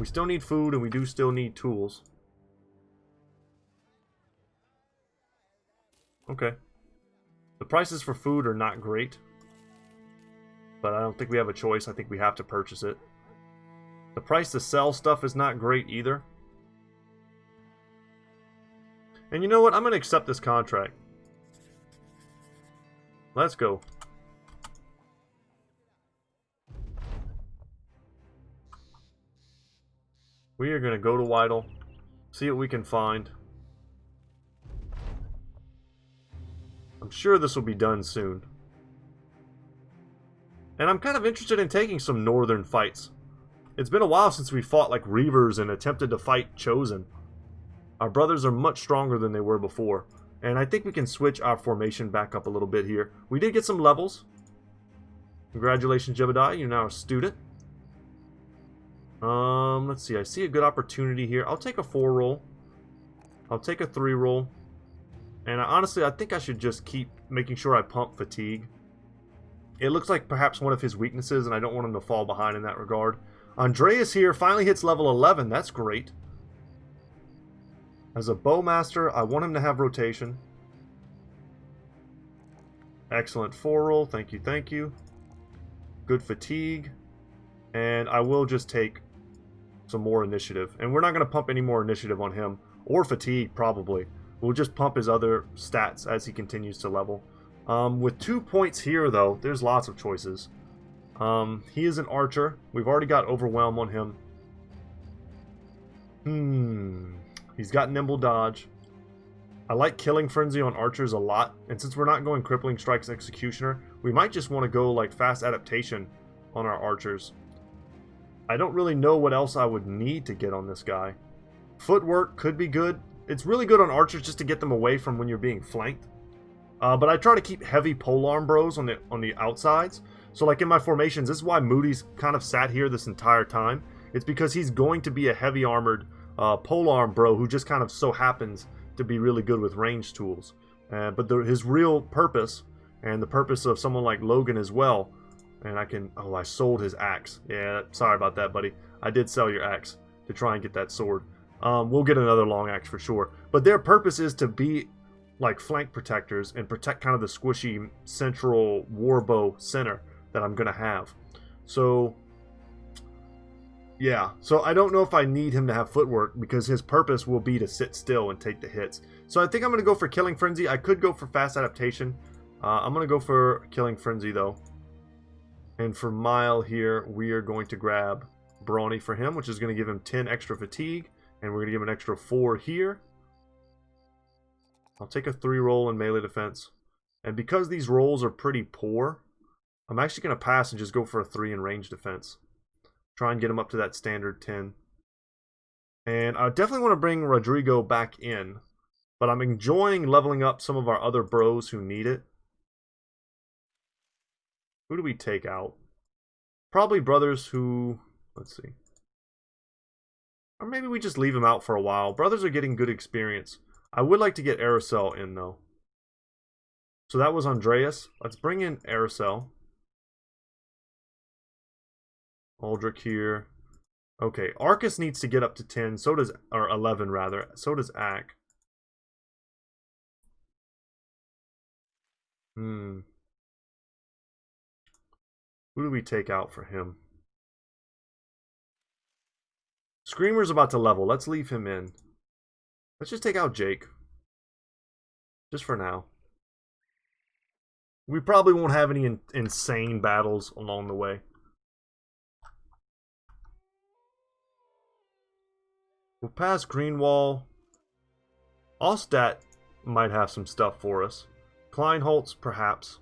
We still need food and we do still need tools. Okay. The prices for food are not great. But I don't think we have a choice. I think we have to purchase it. The price to sell stuff is not great either. And you know what? I'm going to accept this contract. Let's go. We are going to go to Weidel. See what we can find. I'm sure this will be done soon. And I'm kind of interested in taking some northern fights. It's been a while since we fought like Reavers and attempted to fight Chosen. Our brothers are much stronger than they were before. And I think we can switch our formation back up a little bit here. We did get some levels. Congratulations, Jebediah. You're now a student. Let's see. I see a good opportunity here. I'll take a 4 roll. I'll take a 3 roll. And honestly, I think I should just keep making sure I pump fatigue. It looks like perhaps one of his weaknesses, and I don't want him to fall behind in that regard. Andreas here finally hits level 11. That's great. As a bowmaster, I want him to have rotation. Excellent 4 roll. Thank you, thank you. Good fatigue. And I will just take some more initiative. And we're not going to pump any more initiative on him. Or fatigue, probably. We'll just pump his other stats as he continues to level. With 2 points here, though, there's lots of choices. He is an archer. We've already got Overwhelm on him. He's got Nimble Dodge. I like Killing Frenzy on archers a lot. And since we're not going Crippling Strikes Executioner, we might just want to go like Fast Adaptation on our archers. I don't really know what else I would need to get on this guy. Footwork could be good. It's really good on archers just to get them away from when you're being flanked. But I try to keep heavy polearm bros on the outsides. So like in my formations, this is why Moody's kind of sat here this entire time. It's because he's going to be a heavy armored polearm bro who just kind of so happens to be really good with range tools. But his real purpose, and the purpose of someone like Logan as well, and I sold his axe. Yeah, sorry about that, buddy. I did sell your axe to try and get that sword. We'll get another long axe for sure. But their purpose is to be like flank protectors and protect kind of the squishy central warbow center that I'm going to have. So, yeah. So I don't know if I need him to have footwork because his purpose will be to sit still and take the hits. So I think I'm going to go for Killing Frenzy. I could go for Fast Adaptation. I'm going to go for Killing Frenzy though. And for Mile here, we are going to grab Brawny for him, which is going to give him 10 extra fatigue. And we're going to give him an extra 4 here. I'll take a 3 roll in melee defense. And because these rolls are pretty poor, I'm actually going to pass and just go for a 3 in range defense. Try and get him up to that standard 10. And I definitely want to bring Rodrigo back in. But I'm enjoying leveling up some of our other bros who need it. Who do we take out? Probably brothers who... Let's see. Or maybe we just leave them out for a while. Brothers are getting good experience. I would like to get Aracel in, though. So that was Andreas. Let's bring in Aracel. Aldrich here. Okay, Arcus needs to get up to 10. So does, or 11 rather. So does Ak. Who do we take out for him? Screamer's about to level. Let's leave him in. Let's just take out Jake. Just for now. We probably won't have any insane battles along the way. We'll pass Greenwall. Allstat might have some stuff for us. Kleinholtz, perhaps.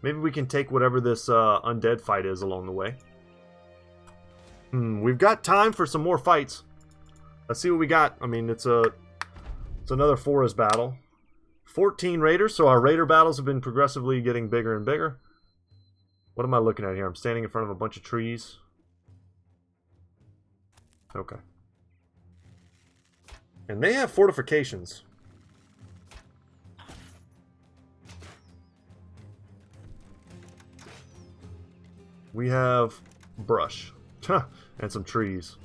Maybe we can take whatever this undead fight is along the way. We've got time for some more fights. Let's see what we got. I mean, it's another forest battle. 14 raiders, so our raider battles have been progressively getting bigger and bigger. What am I looking at here? I'm standing in front of a bunch of trees. Okay. And they have fortifications. We have brush. And some trees.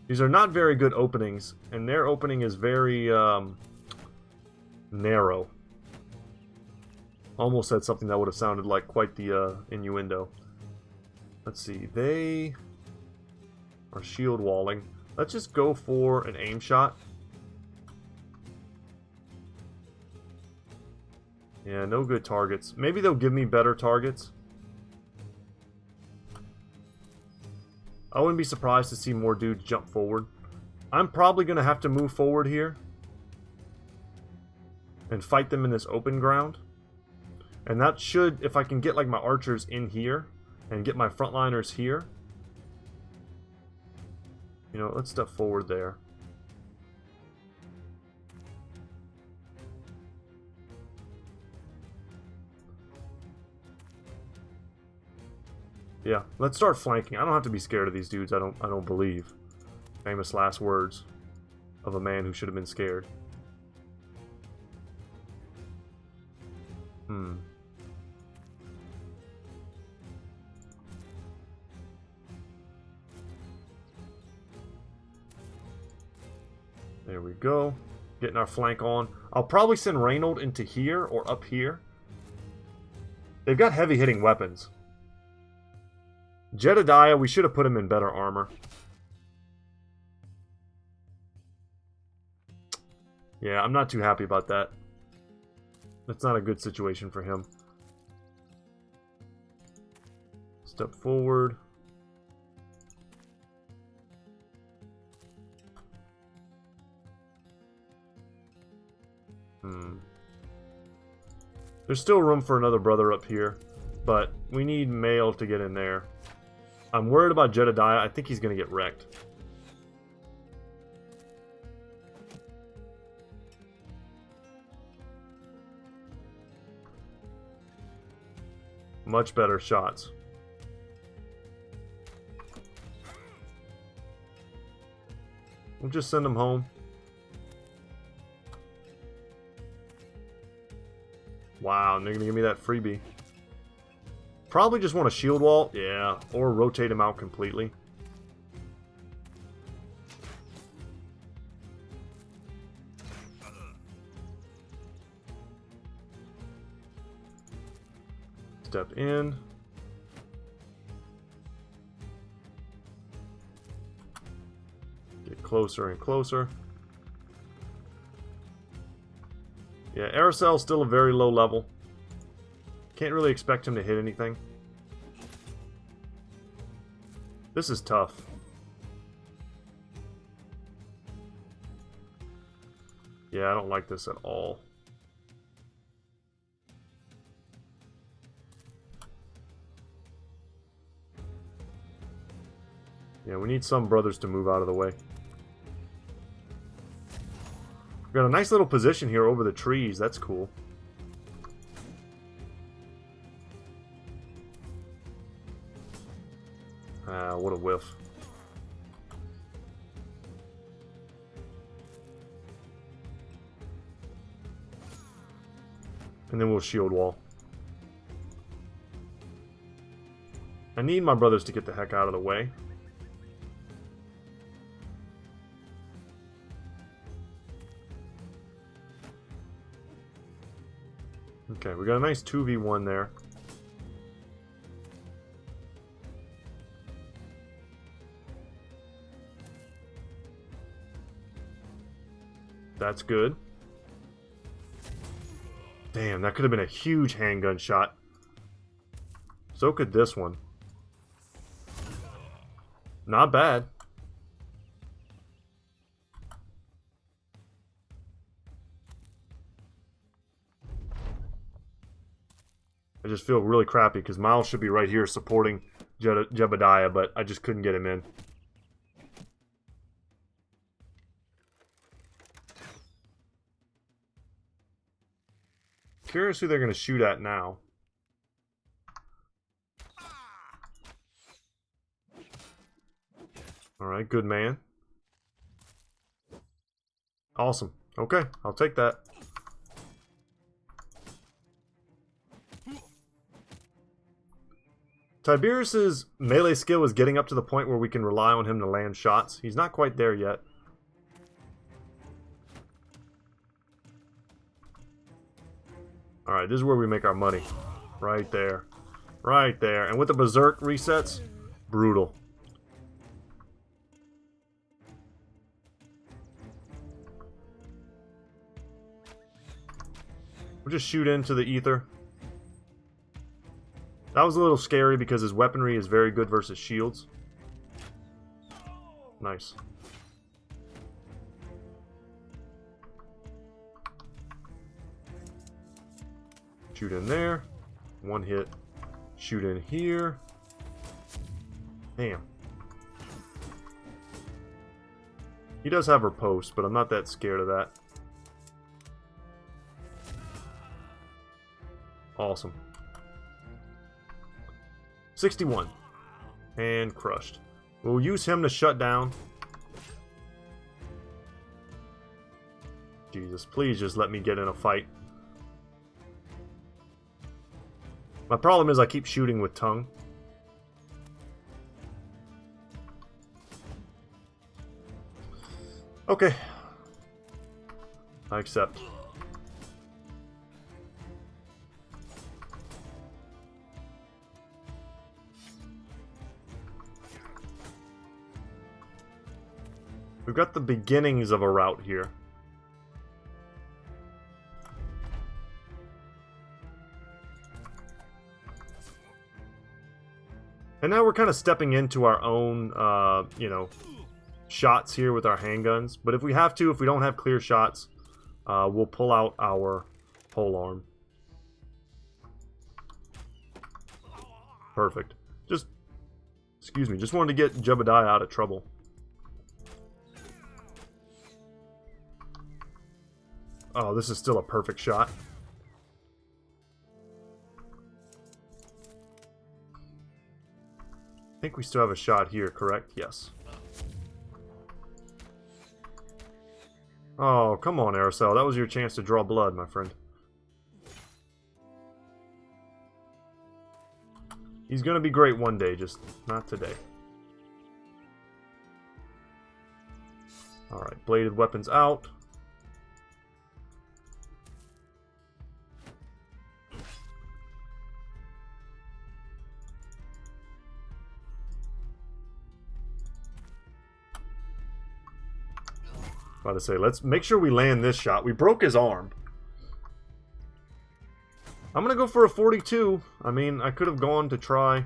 These are not very good openings, and their opening is very narrow. Almost said something that would have sounded like quite the innuendo. Let's see, they are shield walling. Let's just go for an aim shot. Yeah, no good targets. Maybe they'll give me better targets. I wouldn't be surprised to see more dudes jump forward. I'm probably going to have to move forward here and fight them in this open ground. And that should, if I can get like my archers in here and get my frontliners here. You know, let's step forward there. Yeah, let's start flanking. I don't have to be scared of these dudes, I don't believe. Famous last words of a man who should have been scared. There we go. Getting our flank on. I'll probably send Reynold into here or up here. They've got heavy hitting weapons. Jedediah, we should have put him in better armor. Yeah, I'm not too happy about that. That's not a good situation for him. Step forward. There's still room for another brother up here, but we need Mail to get in there. I'm worried about Jedediah. I think he's going to get wrecked. Much better shots. We'll just send him home. Wow, and they're going to give me that freebie. Probably just want a shield wall. Yeah, or rotate him out completely. Step in. Get closer and closer. Yeah, Aracel's still a very low level. Can't really expect him to hit anything. This is tough. Yeah, I don't like this at all. Yeah, we need some brothers to move out of the way. We've got a nice little position here over the trees. That's cool. Ah, what a whiff. And then we'll shield wall. I need my brothers to get the heck out of the way. Okay, we got a nice 2v1 there. That's good. Damn, that could have been a huge handgun shot. So could this one. Not bad. I just feel really crappy because Miles should be right here supporting Jebediah, but I just couldn't get him in. Curious who they're going to shoot at now. Alright, good man. Awesome. Okay, I'll take that. Tiberius's melee skill is getting up to the point where we can rely on him to land shots. He's not quite there yet. Alright, this is where we make our money. Right there. Right there. And with the Berserk resets, brutal. We'll just shoot into the ether. That was a little scary because his weaponry is very good versus shields. Nice. Shoot in there. One hit. Shoot in here. Damn. He does have riposte, but I'm not that scared of that. Awesome. 61. And crushed. We'll use him to shut down. Jesus, please just let me get in a fight. My problem is I keep shooting with tongue. Okay. I accept. We've got the beginnings of a route here. And now we're kind of stepping into our own, you know, shots here with our handguns. But if we have to, if we don't have clear shots, we'll pull out our polearm. Perfect. Just, excuse me, just wanted to get Jebediah out of trouble. Oh, this is still a perfect shot. I think we still have a shot here, correct? Yes. Oh, come on, Aracel. That was your chance to draw blood, my friend. He's gonna be great one day, just not today. Alright, bladed weapons out. About to say, let's make sure we land this shot. We broke his arm. I'm gonna go for a 42. I mean, I could have gone to try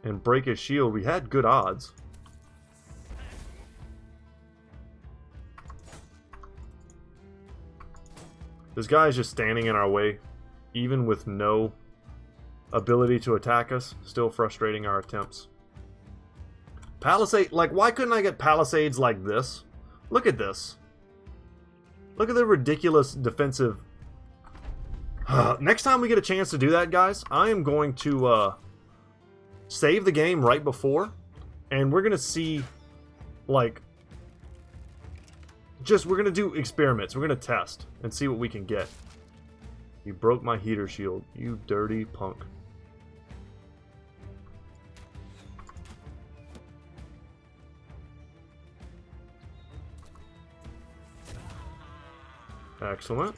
and break his shield. We had good odds. This guy is just standing in our way, even with no ability to attack us. Still frustrating our attempts. Palisade, like, why couldn't I get palisades like this? Look at this. Look at the ridiculous defensive. Next time we get a chance to do that, guys, I am going to save the game right before, and we're going to see, like, we're going to do experiments. We're going to test and see what we can get. You broke my heater shield, you dirty punk. Excellent.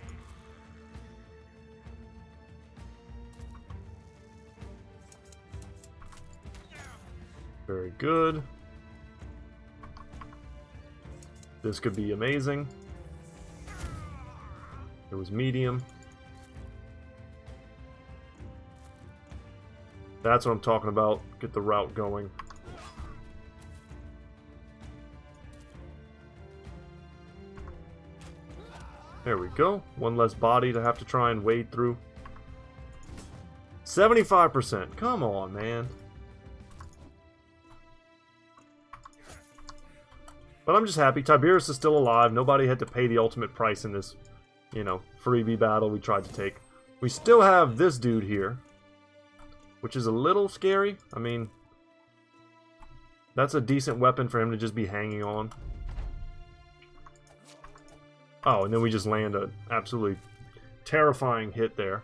Very good. This could be amazing. It was medium. That's what I'm talking about. Get the route going. There we go. One less body to have to try and wade through. 75%. Come on, man. But I'm just happy. Tiberius is still alive. Nobody had to pay the ultimate price in this, you know, freebie battle we tried to take. We still have this dude here, which is a little scary. I mean, that's a decent weapon for him to just be hanging on. Oh, and then we just land an absolutely terrifying hit there.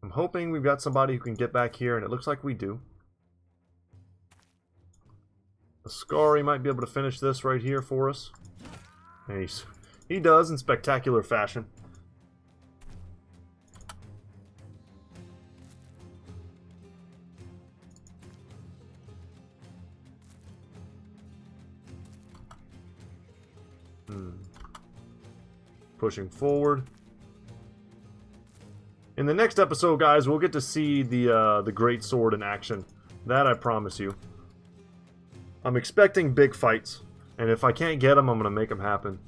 I'm hoping we've got somebody who can get back here, and it looks like we do. Ascari might be able to finish this right here for us. And he does in spectacular fashion. Pushing forward. In the next episode, guys, we'll get to see the great sword in action. That I promise you. I'm expecting big fights, and if I can't get them, I'm gonna make them happen.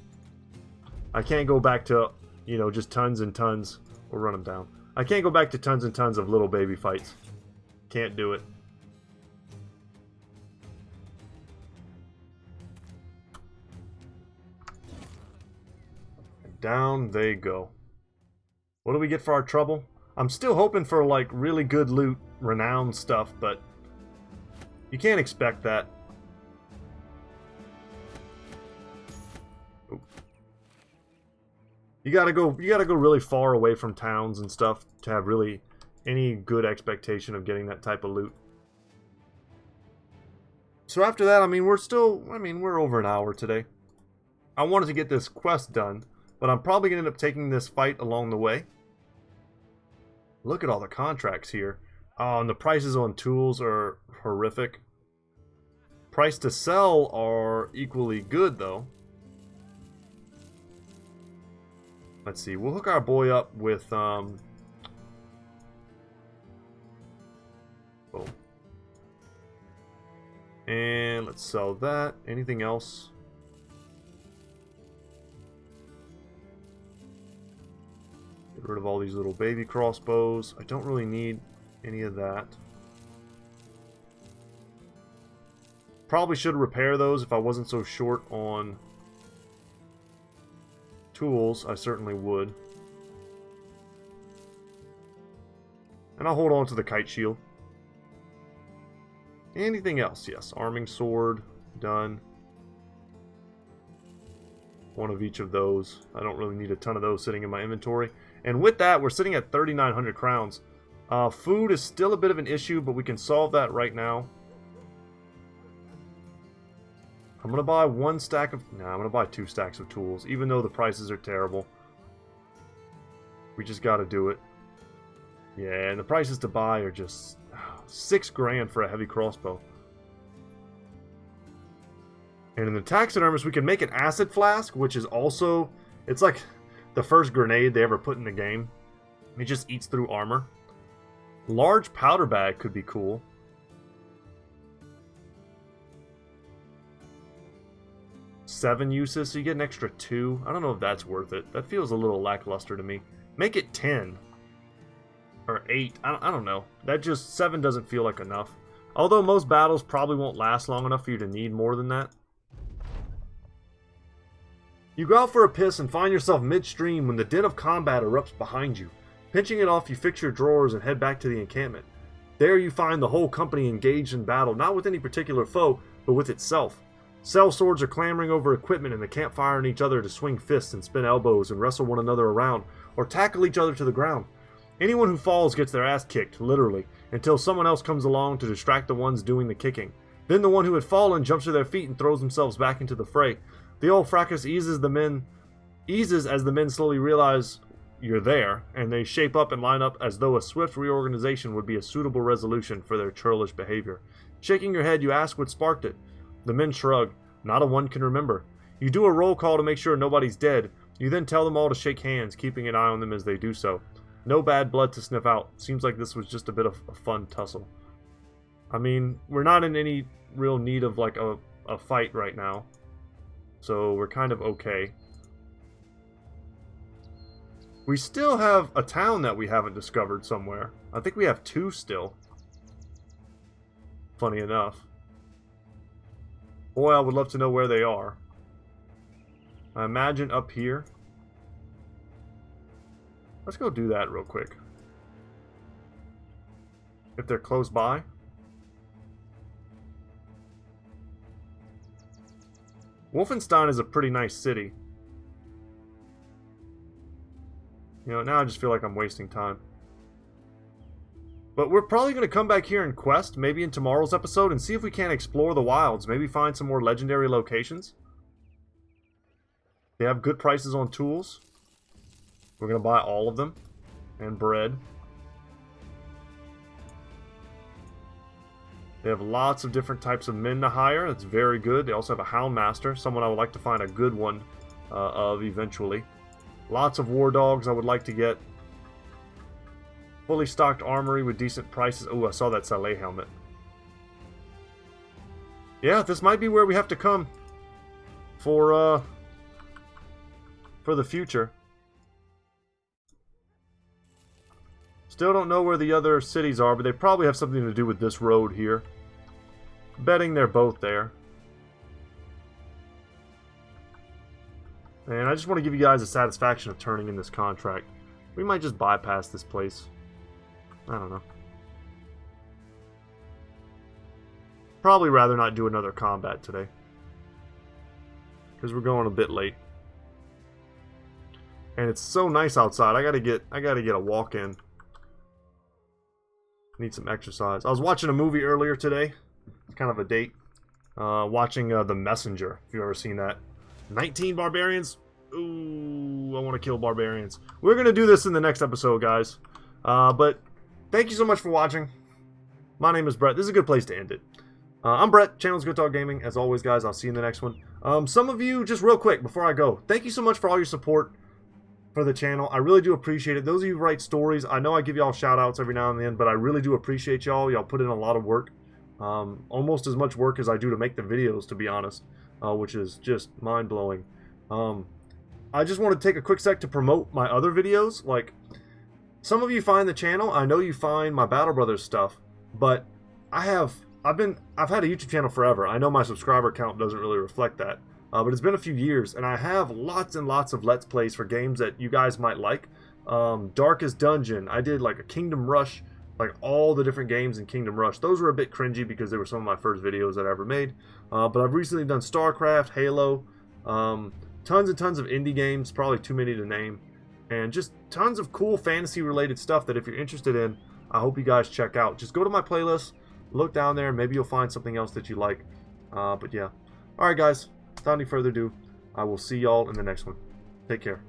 I can't go back to, you know, just tons and tons. We'll run them down. I can't go back to tons and tons of little baby fights. Can't do it. Down they go. What do we get for our trouble? I'm still hoping for, like, really good loot, renowned stuff, but you can't expect that. Ooh. You gotta go really far away from towns and stuff to have really any good expectation of getting that type of loot. So after that, I mean, we're over an hour today. I wanted to get this quest done, but I'm probably going to end up taking this fight along the way. Look at all the contracts here. Oh, and the prices on tools are horrific. Price to sell are equally good, though. Let's see. We'll hook our boy up with... Oh. And let's sell that. Anything else? Get rid of all these little baby crossbows. I don't really need any of that. Probably should repair those if I wasn't so short on tools. I certainly would. And I'll hold on to the kite shield. Anything else? Yes. Arming sword. Done. One of each of those. I don't really need a ton of those sitting in my inventory. And with that, we're sitting at 3,900 crowns. Food is still a bit of an issue, but we can solve that right now. I'm going to buy one stack of... Nah, I'm going to buy 2 stacks of tools, even though the prices are terrible. We just got to do it. Yeah, and the prices to buy are just... 6 grand for a heavy crossbow. And in the taxidermist, we can make an acid flask, which is also... It's like the first grenade they ever put in the game. It just eats through armor. Large powder bag could be cool. Seven uses, so you get an extra 2. I don't know if that's worth it. That feels a little lackluster to me. Make it 10. Or 8. I don't know. That just... 7 doesn't feel like enough. Although most battles probably won't last long enough for you to need more than that. You go out for a piss and find yourself midstream when the din of combat erupts behind you. Pinching it off, you fix your drawers and head back to the encampment. There you find the whole company engaged in battle, not with any particular foe, but with itself. Sellswords are clamoring over equipment and the campfire on each other to swing fists and spin elbows and wrestle one another around, or tackle each other to the ground. Anyone who falls gets their ass kicked, literally, until someone else comes along to distract the ones doing the kicking. Then the one who had fallen jumps to their feet and throws themselves back into the fray. The old fracas eases as the men slowly realize you're there, and they shape up and line up as though a swift reorganization would be a suitable resolution for their churlish behavior. Shaking your head, you ask what sparked it. The men shrug. Not a one can remember. You do a roll call to make sure nobody's dead. You then tell them all to shake hands, keeping an eye on them as they do so. No bad blood to sniff out. Seems like this was just a bit of a fun tussle. I mean, we're not in any real need of like a fight right now. So we're kind of okay. We still have a town that we haven't discovered somewhere. I think we have 2 still. Funny enough. Boy, I would love to know where they are. I imagine up here. Let's go do that real quick. If they're close by. Wolfenstein is a pretty nice city. You know, now I just feel like I'm wasting time. But we're probably going to come back here and quest, maybe in tomorrow's episode, and see if we can't explore the wilds. Maybe find some more legendary locations. They have good prices on tools. We're going to buy all of them. And bread. They have lots of different types of men to hire. That's very good. They also have a Houndmaster, someone I would like to find a good one of eventually. Lots of war dogs I would like to get. Fully stocked armory with decent prices. Oh, I saw that Saleh helmet. Yeah, this might be where we have to come for the future. Still don't know where the other cities are, but they probably have something to do with this road here. Betting they're both there. And I just want to give you guys the satisfaction of turning in this contract. We might just bypass this place. I don't know. Probably rather not do another combat today. Because we're going a bit late. And it's so nice outside. I gotta get a walk in. Need some exercise. I was watching a movie earlier today. It's kind of a date. Watching The Messenger, if you've ever seen that. 19 barbarians? Ooh, I want to kill barbarians. We're going to do this in the next episode, guys. But thank you so much for watching. My name is Brett. This is a good place to end it. I'm Brett. Channel's Goodtalk Gaming. As always, guys, I'll see you in the next one. Some of you, just real quick before I go, thank you so much for all your support for the channel. I really do appreciate it. Those of you who write stories, I know I give y'all shout outs every now and then, but I really do appreciate y'all. Y'all put in a lot of work. Almost as much work as I do to make the videos, to be honest, which is just mind-blowing. I just want to take a quick sec to promote my other videos. Like, some of you find the channel, I know you find my Battle Brothers stuff, but I've had a YouTube channel forever. I know my subscriber count doesn't really reflect that, but it's been a few years, and I have lots and lots of Let's Plays for games that you guys might like. Darkest Dungeon, I did like a Kingdom Rush, like all the different games in Kingdom Rush. Those were a bit cringy because they were some of my first videos that I ever made. But I've recently done StarCraft, Halo, tons and tons of indie games, probably too many to name, and just tons of cool fantasy related stuff that if you're interested in, I hope you guys check out. Just go to my playlist, look down there, maybe you'll find something else that you like. But yeah. Alright guys, without any further ado, I will see y'all in the next one. Take care.